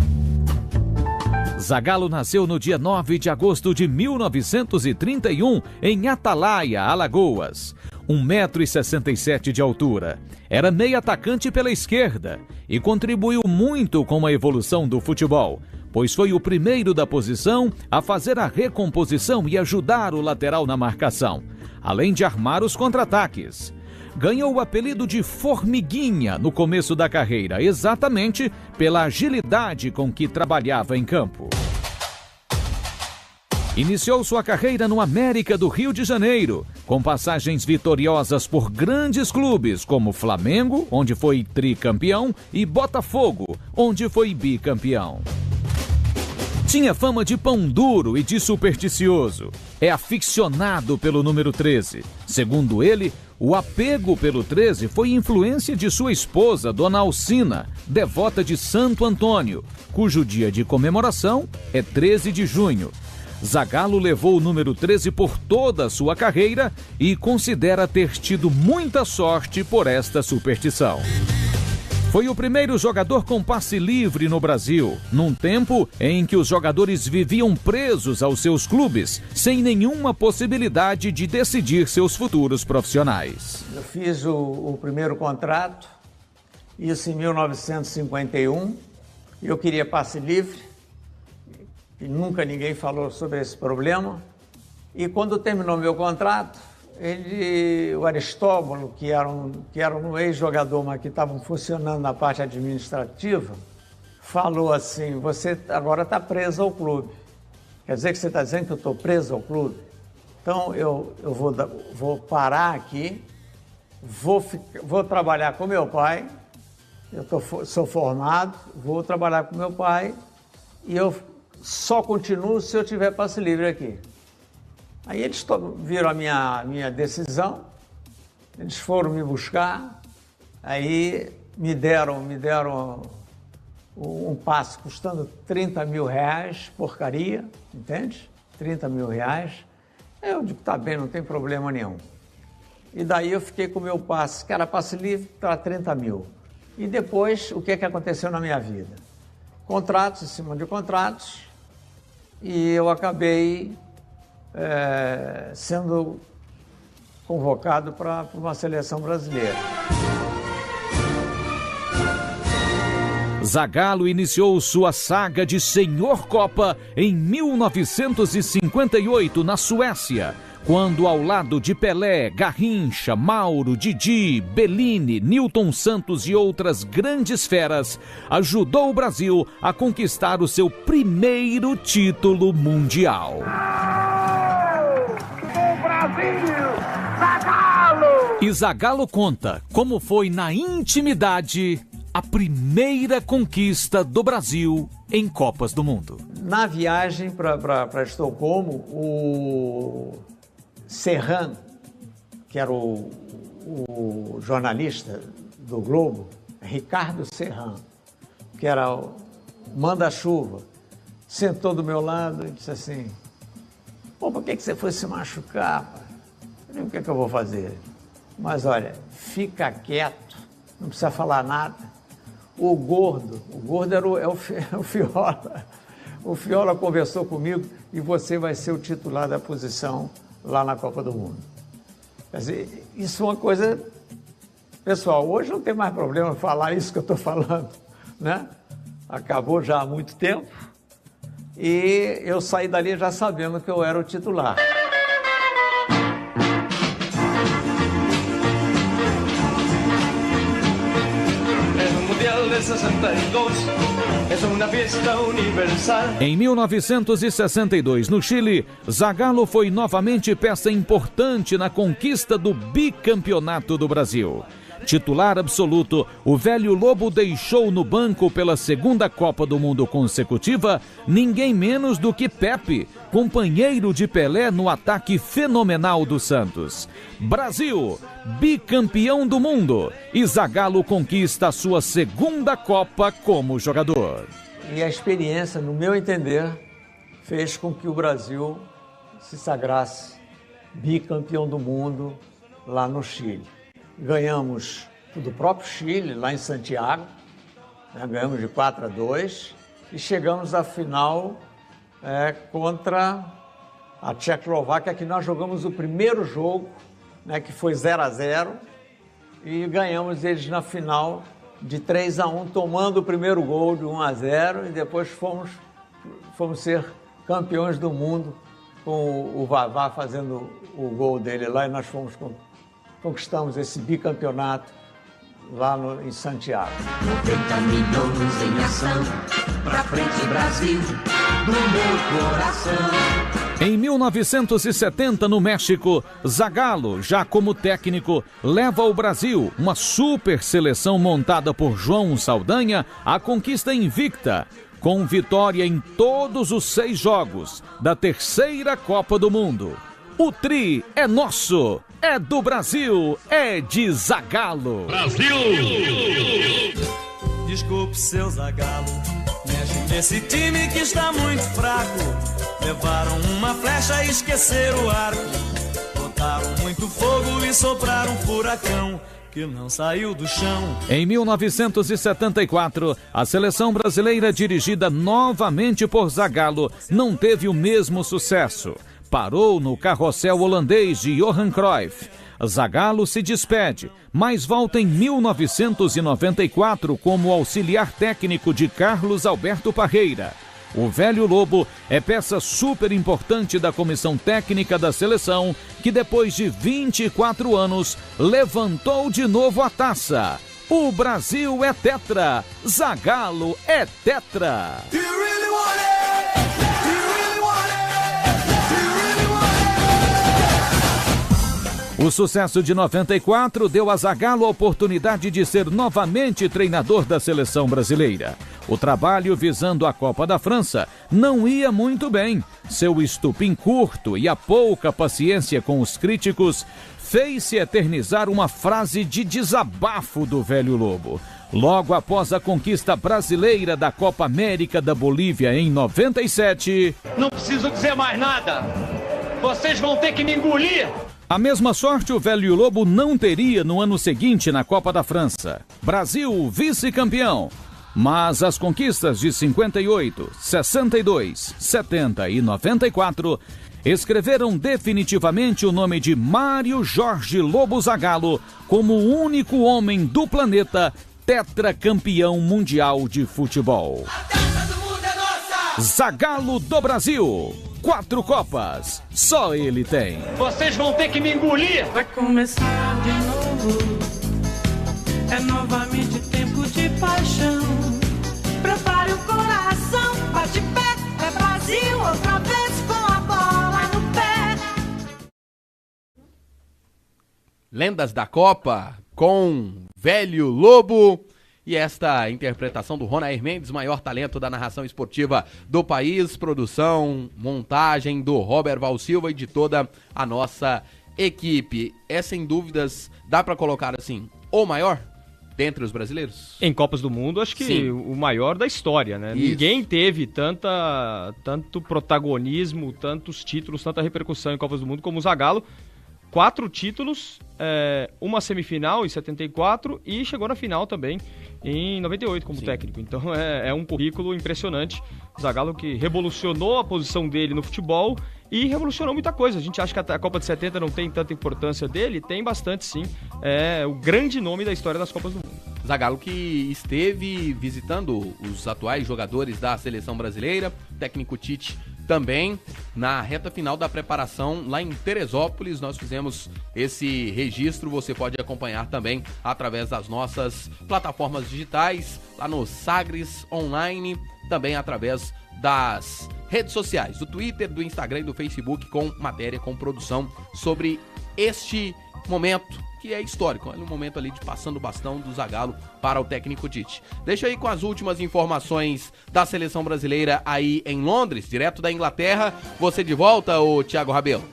Speaker 15: Zagallo nasceu no dia 9 de agosto de 1931 em Atalaia, Alagoas. 1,67 m de altura. Era meio atacante pela esquerda e contribuiu muito com a evolução do futebol, pois foi o primeiro da posição a fazer a recomposição e ajudar o lateral na marcação, além de armar os contra-ataques. Ganhou o apelido de Formiguinha no começo da carreira, exatamente pela agilidade com que trabalhava em campo. Iniciou sua carreira no América do Rio de Janeiro, com passagens vitoriosas por grandes clubes como Flamengo, onde foi tricampeão, e Botafogo, onde foi bicampeão. Tinha fama de pão duro e de supersticioso. É aficionado pelo número 13. Segundo ele, o apego pelo 13 foi influência de sua esposa, Dona Alcina, devota de Santo Antônio, cujo dia de comemoração é 13 de junho. Zagallo levou o número 13 por toda a sua carreira e considera ter tido muita sorte por esta superstição. Foi o primeiro jogador com passe livre no Brasil, num tempo em que os jogadores viviam presos aos seus clubes, sem nenhuma possibilidade de decidir seus futuros profissionais.
Speaker 16: Eu fiz o primeiro contrato, isso em 1951, e eu queria passe livre, e nunca ninguém falou sobre esse problema. E quando terminou meu contrato, o Aristóbulo, que era um ex-jogador, mas que estava funcionando na parte administrativa, falou assim: você agora está preso ao clube. Quer dizer que você está dizendo que eu estou preso ao clube? Então eu vou parar aqui, vou trabalhar com meu pai, sou formado, vou trabalhar com meu pai e eu só continuo se eu tiver passe livre aqui. Aí eles viram a minha decisão, eles foram me buscar, aí me deram um passe custando 30 mil reais, porcaria, entende? 30 mil reais. Eu digo, tá bem, não tem problema nenhum. E daí eu fiquei com o meu passe, que era passe livre, para 30 mil. E depois, o que aconteceu na minha vida? Contratos em cima de contratos, e eu acabei sendo convocado para uma seleção brasileira.
Speaker 15: Zagallo iniciou sua saga de Senhor Copa em 1958 na Suécia, quando ao lado de Pelé, Garrincha, Mauro, Didi, Bellini, Nilton Santos e outras grandes feras, ajudou o Brasil a conquistar o seu primeiro título mundial.
Speaker 2: O Brasil, Zagallo!
Speaker 15: E Zagallo conta como foi na intimidade a primeira conquista do Brasil em Copas do Mundo.
Speaker 16: Na viagem para Estocolmo, o Serran, que era o jornalista do Globo, Ricardo Serran, que era o manda-chuva, sentou do meu lado e disse assim, por que você foi se machucar? Eu falei, o que eu vou fazer? Mas olha, fica quieto, não precisa falar nada. O gordo era o Fiola. O Fiola conversou comigo e você vai ser o titular da posição lá na Copa do Mundo. Quer dizer, isso é uma coisa... Pessoal, hoje não tem mais problema falar isso que eu estou falando, né? Acabou já há muito tempo e eu saí dali já sabendo que eu era o titular.
Speaker 15: Em 1962, no Chile, Zagallo foi novamente peça importante na conquista do bicampeonato do Brasil. Titular absoluto, o velho Lobo deixou no banco pela segunda Copa do Mundo consecutiva ninguém menos do que Pepe, companheiro de Pelé no ataque fenomenal do Santos. Brasil, bicampeão do mundo, e Zagallo conquista a sua segunda Copa como jogador.
Speaker 16: E a experiência, no meu entender, fez com que o Brasil se sagrasse bicampeão do mundo lá no Chile. Ganhamos do próprio Chile, lá em Santiago, né? Ganhamos de 4-2 e chegamos à final contra a Tchecoslováquia, que nós jogamos o primeiro jogo, né, que foi 0-0, e ganhamos eles na final de 3-1, tomando o primeiro gol de 1-0, e depois fomos ser campeões do mundo com o Vavá fazendo o gol dele lá, e nós conquistamos esse bicampeonato lá em Santiago.
Speaker 2: 90 milhões em ação, pra frente Brasil, do meu coração.
Speaker 15: Em 1970, no México, Zagallo, já como técnico, leva o Brasil, uma super seleção montada por João Saldanha, à conquista invicta, com vitória em todos os 6 jogos da terceira Copa do Mundo. O tri é nosso, é do Brasil, é de Zagallo.
Speaker 2: Brasil!
Speaker 17: Desculpe, seu Zagallo, mexe nesse time que está muito fraco. Levaram uma flecha e esqueceram o arco. Botaram muito fogo e sopraram um furacão que não saiu do chão.
Speaker 15: Em 1974, a seleção brasileira, dirigida novamente por Zagallo, não teve o mesmo sucesso. Parou no carrossel holandês de Johan Cruyff. Zagallo se despede, mas volta em 1994 como auxiliar técnico de Carlos Alberto Parreira. O velho Lobo é peça super importante da comissão técnica da seleção, que depois de 24 anos levantou de novo a taça. O Brasil é tetra, Zagallo é tetra. O sucesso de 94 deu a Zagallo a oportunidade de ser novamente treinador da seleção brasileira. O trabalho visando a Copa da França não ia muito bem. Seu estupim curto e a pouca paciência com os críticos fez-se eternizar uma frase de desabafo do velho Lobo. Logo após a conquista brasileira da Copa América da Bolívia em 97...
Speaker 18: Não preciso dizer mais nada. Vocês vão ter que me engolir.
Speaker 15: A mesma sorte o velho Lobo não teria no ano seguinte na Copa da França. Brasil vice-campeão. Mas as conquistas de 58, 62, 70 e 94 escreveram definitivamente o nome de Mário Jorge Lobo Zagallo como o único homem do planeta tetracampeão mundial de futebol. Zagallo do Brasil, 4 Copas, só ele tem.
Speaker 18: Vocês vão ter que me engolir.
Speaker 19: Vai começar de novo, é novamente tempo de paixão. Prepare o coração, bate pé, é Brasil outra vez com a bola no pé.
Speaker 3: Lendas da Copa com Velho Lobo. E esta interpretação do Ronair Mendes, maior talento da narração esportiva do país, produção, montagem do Robert Val Silva e de toda a nossa equipe. É sem dúvidas, dá para colocar assim, o maior dentre os brasileiros?
Speaker 6: Em Copas do Mundo, acho que sim, o maior da história, né? Isso. Ninguém teve tanto protagonismo, tantos títulos, tanta repercussão em Copas do Mundo como o Zagallo. 4 títulos, uma semifinal em 74 e chegou na final também em 98 como técnico. Então é um currículo impressionante. Zagallo que revolucionou a posição dele no futebol e revolucionou muita coisa. A gente acha que a Copa de 70 não tem tanta importância dele, tem bastante sim. É o grande nome da história das Copas do Mundo.
Speaker 3: Zagallo que esteve visitando os atuais jogadores da seleção brasileira, técnico Tite também, na reta final da preparação lá em Teresópolis. Nós fizemos esse registro, você pode acompanhar também através das nossas plataformas digitais, lá no Sagres Online, também através das redes sociais, do Twitter, do Instagram e do Facebook, com matéria, com produção sobre este momento que é histórico, é um momento ali de passando o bastão do Zagallo para o técnico Tite. Deixa aí com as últimas informações da seleção brasileira aí em Londres, direto da Inglaterra. Você de volta, ô Thiago Rabelo?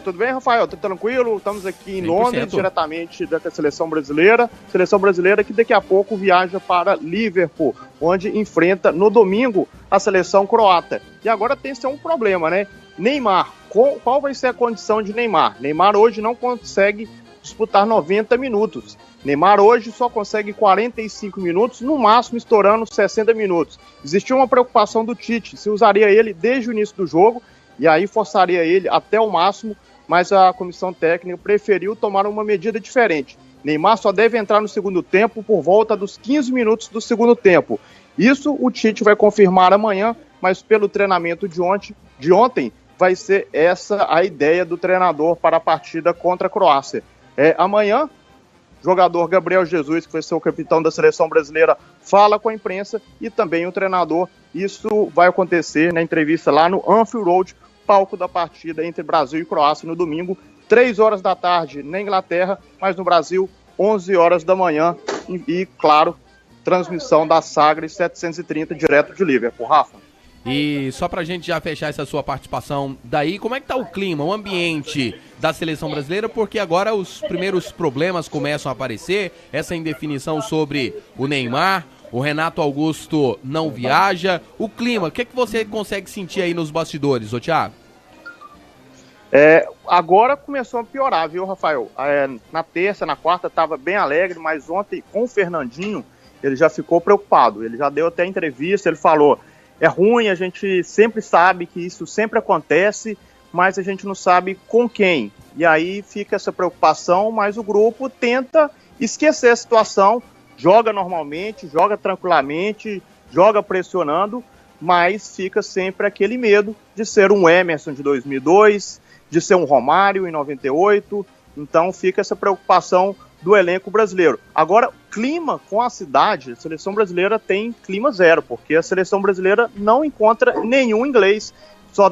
Speaker 5: Tudo bem, Rafael? Tudo tranquilo? Estamos aqui em Londres, diretamente da seleção brasileira. Seleção brasileira que daqui a pouco viaja para Liverpool, onde enfrenta no domingo a seleção croata. E agora tem um problema, né? Neymar, qual vai ser a condição de Neymar? Neymar hoje não consegue disputar 90 minutos. Neymar hoje só consegue 45 minutos, no máximo estourando 60 minutos. Existiu uma preocupação do Tite, se usaria ele desde o início do jogo, e aí forçaria ele até o máximo, mas a comissão técnica preferiu tomar uma medida diferente. Neymar só deve entrar no segundo tempo por volta dos 15 minutos do segundo tempo. Isso o Tite vai confirmar amanhã, mas pelo treinamento de ontem, vai ser essa a ideia do treinador para a partida contra a Croácia. Amanhã, o jogador Gabriel Jesus, que vai ser o capitão da seleção brasileira, fala com a imprensa e também o treinador. Isso vai acontecer na entrevista lá no Anfield Road, palco da partida entre Brasil e Croácia no domingo, 3 horas da tarde na Inglaterra, mas no Brasil, 11 horas da manhã e claro, transmissão da Sagres 730 direto de Liverpool. Rafa?
Speaker 3: E só pra gente já fechar essa sua participação daí, como é que tá o clima, o ambiente da seleção brasileira? Porque agora os primeiros problemas começam a aparecer, essa indefinição sobre o Neymar, o Renato Augusto não viaja, o clima, o que é que você consegue sentir aí nos bastidores, ô Thiago?
Speaker 5: Agora começou a piorar, viu, Rafael? Na terça, na quarta estava bem alegre, mas ontem com o Fernandinho ele já ficou preocupado, ele já deu até entrevista, ele falou: é ruim, a gente sempre sabe que isso sempre acontece, mas a gente não sabe com quem. E aí fica essa preocupação, mas o grupo tenta esquecer a situação, joga normalmente, joga tranquilamente, joga pressionando, mas fica sempre aquele medo de ser um Emerson de 2002, de ser um Romário em 98, então fica essa preocupação do elenco brasileiro. Agora, clima com a cidade, a seleção brasileira tem clima zero, porque a seleção brasileira não encontra nenhum inglês, só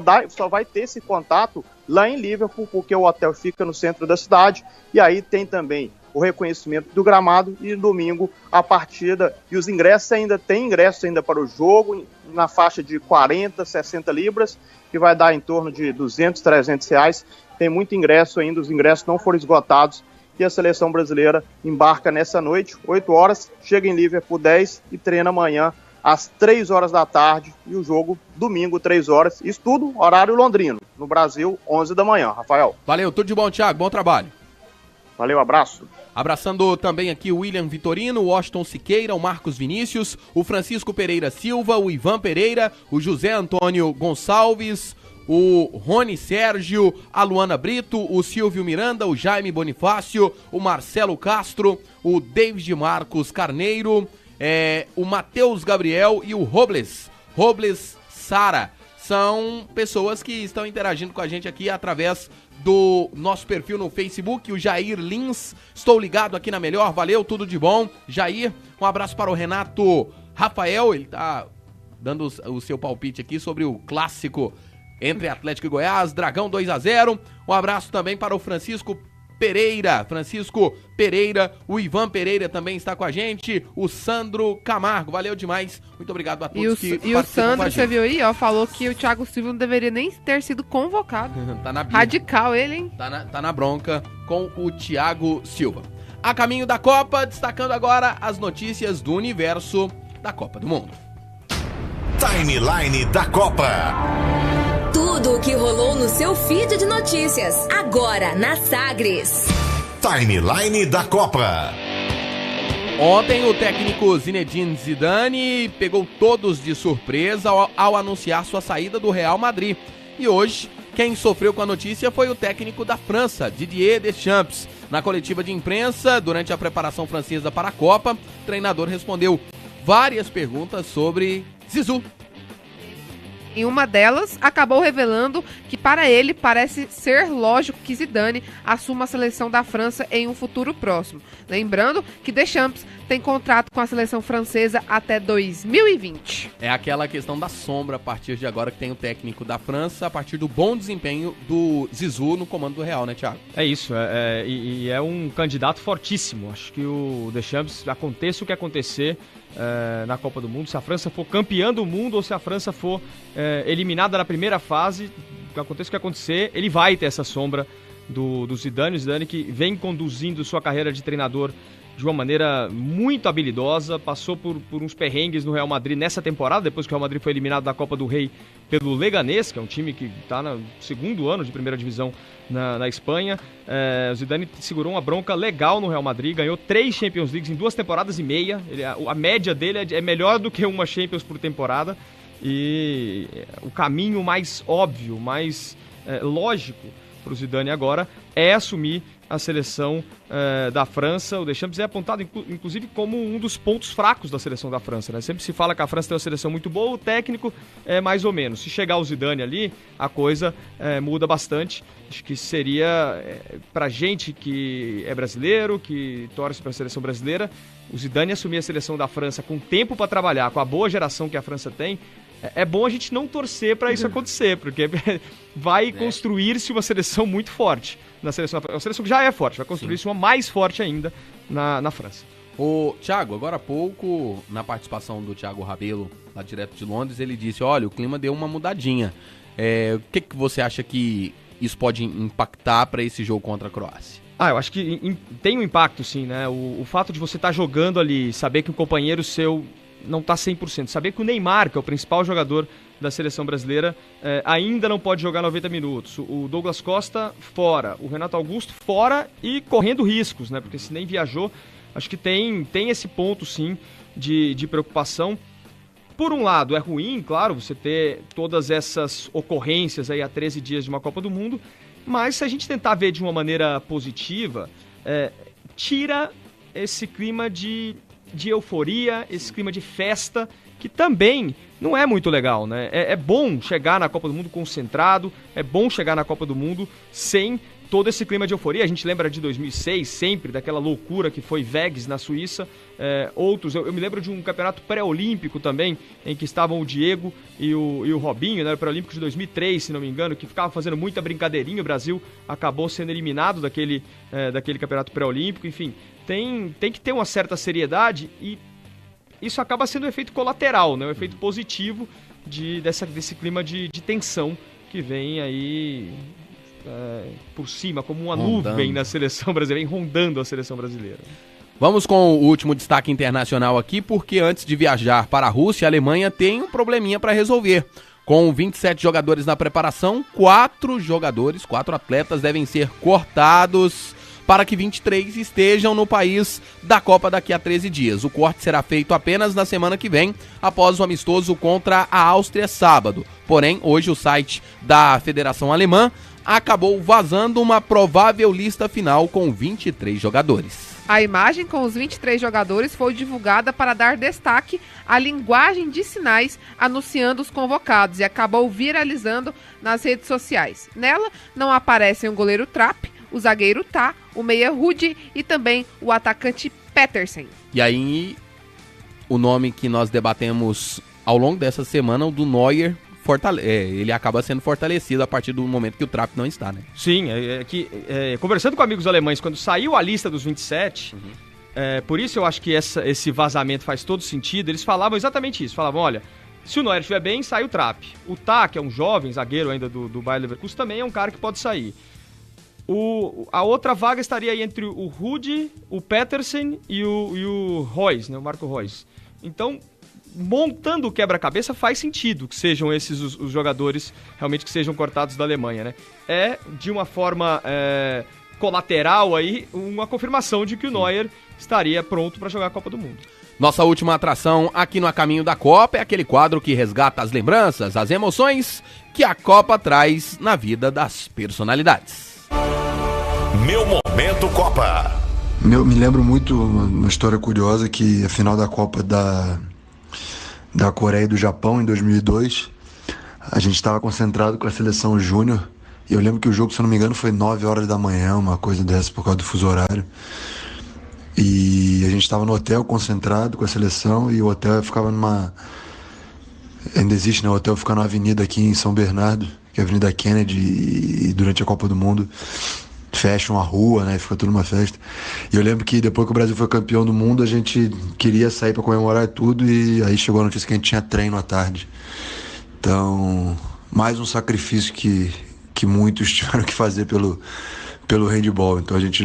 Speaker 5: vai ter esse contato lá em Liverpool, porque o hotel fica no centro da cidade, e aí tem também o reconhecimento do gramado, e domingo a partida, e os ingressos tem ingressos ainda para o jogo, na faixa de 40, 60 libras, que vai dar em torno de 200, 300 reais, tem muito ingresso ainda, os ingressos não foram esgotados, e a seleção brasileira embarca nessa noite, 8 horas, chega em Liverpool 10 e treina amanhã às 3 horas da tarde, e o jogo domingo, 3 horas, isso tudo horário londrino, no Brasil, 11 da manhã, Rafael.
Speaker 3: Valeu, tudo de bom, Thiago, bom trabalho.
Speaker 5: Valeu, abraço.
Speaker 3: Abraçando também aqui o William Vitorino, o Washington Siqueira, o Marcos Vinícius, o Francisco Pereira Silva, o Ivan Pereira, o José Antônio Gonçalves, o Rony Sérgio, a Luana Brito, o Silvio Miranda, o Jaime Bonifácio, o Marcelo Castro, o David Marcos Carneiro, o Matheus Gabriel e o Robles Sara. São pessoas que estão interagindo com a gente aqui através do nosso perfil no Facebook, o Jair Lins. Estou ligado aqui na Melhor, valeu, tudo de bom. Jair, um abraço para o Renato Rafael, ele tá dando o seu palpite aqui sobre o clássico entre Atlético e Goiás, Dragão 2-0. Um abraço também para o Francisco Pereira, o Ivan Pereira também está com a gente, o Sandro Camargo, valeu demais, muito obrigado a todos que participam.
Speaker 7: E o Sandro, você viu aí, ó, falou que o Thiago Silva não deveria nem ter sido convocado.
Speaker 3: Tá na
Speaker 7: radical ele, hein?
Speaker 3: Tá na bronca com o Thiago Silva. A caminho da Copa, destacando agora as notícias do universo da Copa do Mundo.
Speaker 4: Timeline da Copa.
Speaker 14: Tudo o que rolou no seu feed de notícias, agora na Sagres.
Speaker 4: Timeline da Copa.
Speaker 3: Ontem o técnico Zinedine Zidane pegou todos de surpresa ao anunciar sua saída do Real Madrid. E hoje, quem sofreu com a notícia foi o técnico da França, Didier Deschamps. Na coletiva de imprensa, durante a preparação francesa para a Copa, o treinador respondeu várias perguntas sobre Zizou.
Speaker 7: Em uma delas, acabou revelando que para ele parece ser lógico que Zidane assuma a seleção da França em um futuro próximo. Lembrando que Deschamps tem contrato com a seleção francesa até 2020.
Speaker 3: É aquela questão da sombra a partir de agora que tem o técnico da França, a partir do bom desempenho do Zizou no comando do Real, né, Thiago?
Speaker 6: É isso, e é um candidato fortíssimo. Acho que o Deschamps, aconteça o que acontecer na Copa do Mundo, se a França for campeã do mundo ou se a França for eliminada na primeira fase, aconteça o que acontecer, ele vai ter essa sombra do Zidane. O Zidane que vem conduzindo sua carreira de treinador de uma maneira muito habilidosa, passou por uns perrengues no Real Madrid nessa temporada, depois que o Real Madrid foi eliminado da Copa do Rei pelo Leganés, que é um time que está no segundo ano de primeira divisão na Espanha. O Zidane segurou uma bronca legal no Real Madrid, ganhou 3 Champions Leagues em 2 temporadas e meia, a média dele é melhor do que uma Champions por temporada, e o caminho mais óbvio, mais lógico para o Zidane agora é assumir a seleção da França. O Deschamps é apontado, inclusive, como um dos pontos fracos da seleção da França, né? Sempre se fala que a França tem uma seleção muito boa, o técnico é mais ou menos. Se chegar o Zidane ali, a coisa muda bastante. Acho que seria, pra gente que é brasileiro, que torce pra seleção brasileira, o Zidane assumir a seleção da França com tempo para trabalhar, com a boa geração que a França tem, é bom a gente não torcer para isso acontecer, porque vai construir-se uma seleção muito forte. Uma seleção que já é forte, vai construir-se uma mais forte ainda na França.
Speaker 3: O Thiago, agora há pouco, na participação do Thiago Rabelo, lá direto de Londres, ele disse, olha, o clima deu uma mudadinha. O que você acha que isso pode impactar para esse jogo contra a Croácia?
Speaker 6: Eu acho que tem um impacto, sim, né? O fato de você estar jogando ali, saber que um companheiro seu não está 100%. Saber que o Neymar, que é o principal jogador da seleção brasileira, ainda não pode jogar 90 minutos. O Douglas Costa fora, o Renato Augusto fora e correndo riscos, né? Porque se nem viajou, acho que tem esse ponto, sim, de preocupação. Por um lado, é ruim, claro, você ter todas essas ocorrências aí a 13 dias de uma Copa do Mundo, mas se a gente tentar ver de uma maneira positiva, tira esse clima de euforia, esse clima de festa, que também não é muito legal, né? É bom chegar na Copa do Mundo concentrado, é bom chegar na Copa do Mundo sem todo esse clima de euforia. A gente lembra de 2006, sempre, daquela loucura que foi Vegas, na Suíça. Eu me lembro de um campeonato pré-olímpico também, em que estavam o Diego e o Robinho, né, o pré-olímpico de 2003, se não me engano, que ficava fazendo muita brincadeirinha. O Brasil acabou sendo eliminado daquele campeonato pré-olímpico. Enfim, tem que ter uma certa seriedade, e isso acaba sendo um efeito colateral, né, um efeito positivo desse clima de tensão que vem aí por cima, como uma nuvem na seleção brasileira, vem rondando a seleção brasileira.
Speaker 3: Vamos com o último destaque internacional aqui, porque antes de viajar para a Rússia, a Alemanha tem um probleminha para resolver. Com 27 jogadores na preparação, 4 atletas devem ser cortados para que 23 estejam no país da Copa daqui a 13 dias. O corte será feito apenas na semana que vem, após o amistoso contra a Áustria sábado. Porém, hoje o site da Federação Alemã acabou vazando uma provável lista final com 23 jogadores.
Speaker 7: A imagem com os 23 jogadores foi divulgada para dar destaque à linguagem de sinais anunciando os convocados e acabou viralizando nas redes sociais. Nela não aparecem o goleiro Trapp, o zagueiro Tá, o meia Rudi e também o atacante Petersen.
Speaker 3: E aí, o nome que nós debatemos ao longo dessa semana, o do Neuer, ele acaba sendo fortalecido a partir do momento que o Trapp não está, né?
Speaker 6: Sim, conversando com amigos alemães, quando saiu a lista dos 27, por isso eu acho que esse vazamento faz todo sentido, eles falavam exatamente isso, falavam, olha, se o Neuer estiver bem, sai o Trapp. O Tá, que é um jovem zagueiro ainda do Bayer Leverkusen, também é um cara que pode sair. A outra vaga estaria aí entre o Rudi, o Petersen e o Reus, né, o Marco Reus. Então, montando o quebra-cabeça, faz sentido que sejam esses os jogadores realmente que sejam cortados da Alemanha, né? É, de uma forma colateral aí, uma confirmação de que o Neuer estaria pronto para jogar a Copa do Mundo.
Speaker 3: Nossa última atração aqui no A Caminho da Copa é aquele quadro que resgata as lembranças, as emoções que a Copa traz na vida das personalidades.
Speaker 4: Meu Momento Copa.
Speaker 20: Me lembro muito uma história curiosa, que a final da Copa da Coreia e do Japão em 2002, a gente estava concentrado com a seleção júnior, e eu lembro que o jogo, se eu não me engano, foi 9 horas da manhã, uma coisa dessa, por causa do fuso horário, e a gente estava no hotel concentrado com a seleção, e o hotel ficava ainda existe, né? O hotel fica numa avenida aqui em São Bernardo, que é a Avenida Kennedy, e durante a Copa do Mundo fecham a rua, né? Fica tudo uma festa. E eu lembro que depois que o Brasil foi campeão do mundo, a gente queria sair para comemorar tudo, e aí chegou a notícia que a gente tinha treino à tarde. Então, mais um sacrifício que muitos tiveram que fazer pelo handball. Então a gente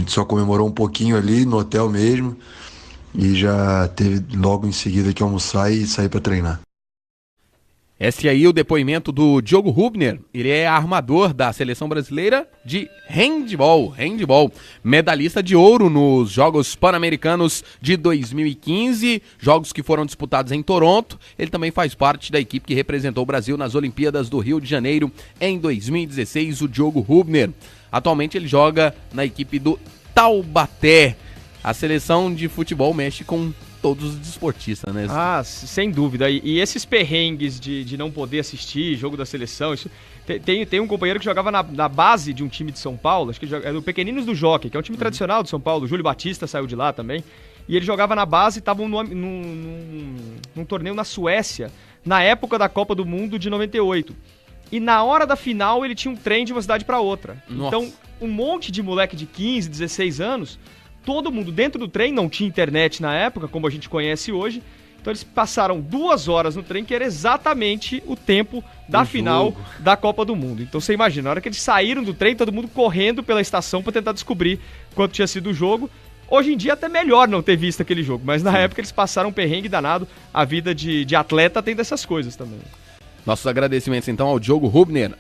Speaker 20: só comemorou um pouquinho ali no hotel mesmo, e já teve logo em seguida que almoçar e sair para treinar.
Speaker 3: Esse aí é o depoimento do Diogo Rubner. Ele é armador da seleção brasileira de handball, medalhista de ouro nos Jogos Pan-Americanos de 2015, jogos que foram disputados em Toronto. Ele também faz parte da equipe que representou o Brasil nas Olimpíadas do Rio de Janeiro em 2016, o Diogo Rubner. Atualmente ele joga na equipe do Taubaté. A seleção de futebol mexe com todos os desportistas, né?
Speaker 6: Ah, sem dúvida. E esses perrengues de não poder assistir jogo da seleção, isso, tem um companheiro que jogava na base de um time de São Paulo, acho que é do Pequeninos do Jockey, que é um time tradicional de São Paulo, o Júlio Batista saiu de lá também, e ele jogava na base e estavam num torneio na Suécia, na época da Copa do Mundo de 98. E na hora da final ele tinha um trem de uma cidade para outra. Nossa. Então, um monte de moleque de 15, 16 anos, todo mundo dentro do trem, não tinha internet na época, como a gente conhece hoje. Então eles passaram 2 horas no trem, que era exatamente o tempo da final da Copa do Mundo. Então você imagina, na hora que eles saíram do trem, todo mundo correndo pela estação para tentar descobrir quanto tinha sido o jogo. Hoje em dia até melhor não ter visto aquele jogo, mas na época eles passaram um perrengue danado. A vida de atleta tem dessas coisas também.
Speaker 3: Nossos agradecimentos então ao Diogo Rubner,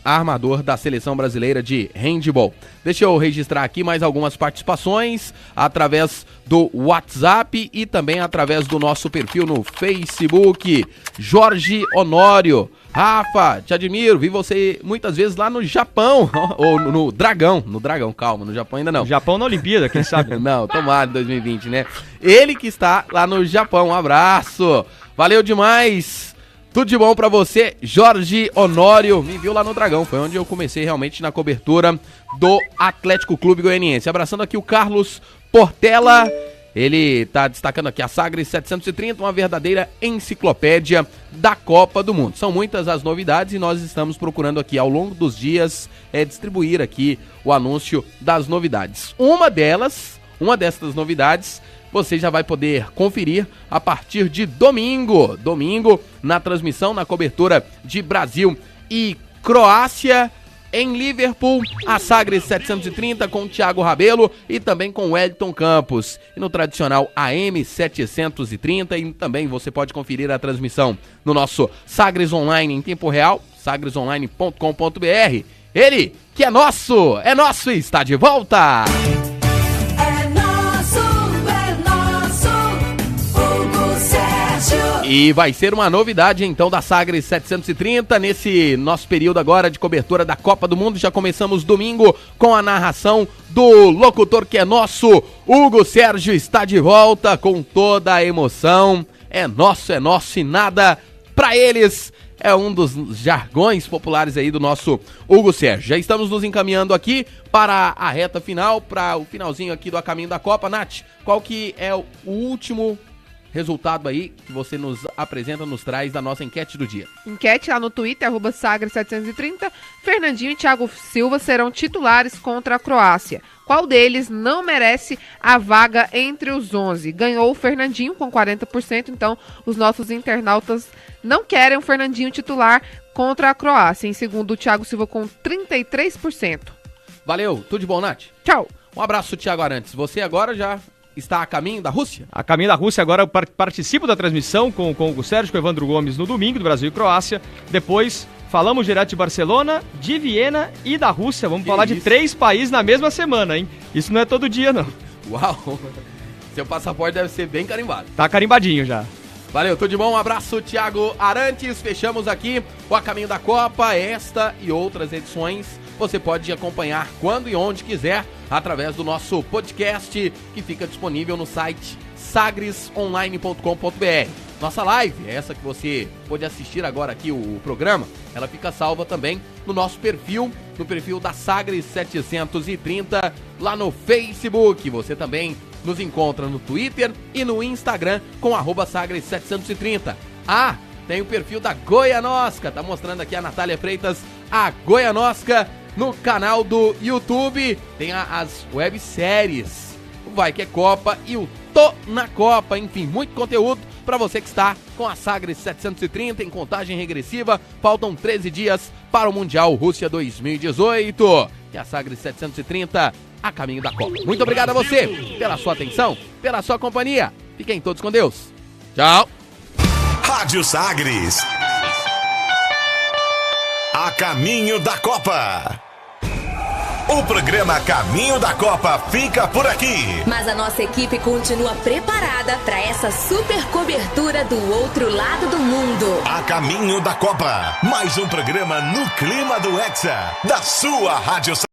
Speaker 3: armador da seleção brasileira de handball. Deixa eu registrar aqui mais algumas participações através do WhatsApp e também através do nosso perfil no Facebook. Jorge Honório: Rafa, te admiro, vi você muitas vezes lá no Japão, ou no Dragão, calma, no Japão ainda não.
Speaker 6: Japão na Olimpíada, quem sabe?
Speaker 3: Não, tomara, 2020, né? Ele que está lá no Japão, um abraço, valeu demais. Tudo de bom pra você, Jorge Honório. Me viu lá no Dragão, foi onde eu comecei realmente na cobertura do Atlético Clube Goianiense. Abraçando aqui o Carlos Portela. Ele tá destacando aqui a Sagres 730, uma verdadeira enciclopédia da Copa do Mundo. São muitas as novidades e nós estamos procurando aqui ao longo dos dias distribuir aqui o anúncio das novidades. Uma dessas novidades você já vai poder conferir a partir de domingo. Domingo, na transmissão, na cobertura de Brasil e Croácia, em Liverpool, a Sagres 730 com o Thiago Rabelo e também com o Wellington Campos. E no tradicional AM 730, e também você pode conferir a transmissão no nosso Sagres Online em tempo real, sagresonline.com.br. Ele, que é nosso, e está de volta! E vai ser uma novidade, então, da Sagres 730, nesse nosso período agora de cobertura da Copa do Mundo. Já começamos domingo com a narração do locutor que é nosso, Hugo Sérgio, está de volta com toda a emoção. É nosso e nada pra eles. É um dos jargões populares aí do nosso Hugo Sérgio. Já estamos nos encaminhando aqui para a reta final, para o finalzinho aqui do A Caminho da Copa. Nath, qual que é o último resultado aí que você nos apresenta, nos traz da nossa enquete do dia?
Speaker 7: Enquete lá no Twitter, @Sagres730. Fernandinho e Thiago Silva serão titulares contra a Croácia. Qual deles não merece a vaga entre os 11? Ganhou o Fernandinho com 40%, então os nossos internautas não querem o Fernandinho titular contra a Croácia. Em segundo, o Thiago Silva com 33%.
Speaker 3: Valeu, tudo de bom, Nath?
Speaker 7: Tchau.
Speaker 3: Um abraço, Thiago Arantes. Você agora já está a caminho da Rússia?
Speaker 6: A caminho da Rússia, agora eu participo da transmissão com o Hugo Sérgio, com o Evandro Gomes no domingo, do Brasil e Croácia. Depois falamos direto de Barcelona, de Viena e da Rússia. Vamos falar de 3 países na mesma semana, hein? Isso não é todo dia, não.
Speaker 3: Uau! Seu passaporte deve ser bem carimbado.
Speaker 6: Tá carimbadinho já.
Speaker 3: Valeu, tudo de bom? Um abraço, Thiago Arantes. Fechamos aqui o A Caminho da Copa. Esta e outras edições você pode acompanhar quando e onde quiser através do nosso podcast, que fica disponível no site sagresonline.com.br. Nossa live, essa que você pode assistir agora aqui o programa, ela fica salva também no nosso perfil, no perfil da Sagres 730, lá no Facebook. Você também nos encontra no Twitter e no Instagram com @Sagres730. Ah, tem o perfil da Goianosca, tá mostrando aqui a Natália Freitas, a Goianosca, no canal do YouTube. Tem as webséries, o Vai Que é Copa e o Tô na Copa. Enfim, muito conteúdo para você que está com a Sagres 730 em contagem regressiva. Faltam 13 dias para o Mundial Rússia 2018. E a Sagres 730 a caminho da Copa. Muito obrigado a você pela sua atenção, pela sua companhia. Fiquem todos com Deus. Tchau.
Speaker 4: Rádio Sagres. A caminho da Copa. O programa Caminho da Copa fica por aqui.
Speaker 14: Mas a nossa equipe continua preparada para essa super cobertura do outro lado do mundo.
Speaker 4: A Caminho da Copa. Mais um programa no clima do Hexa, da sua Rádio Sagres.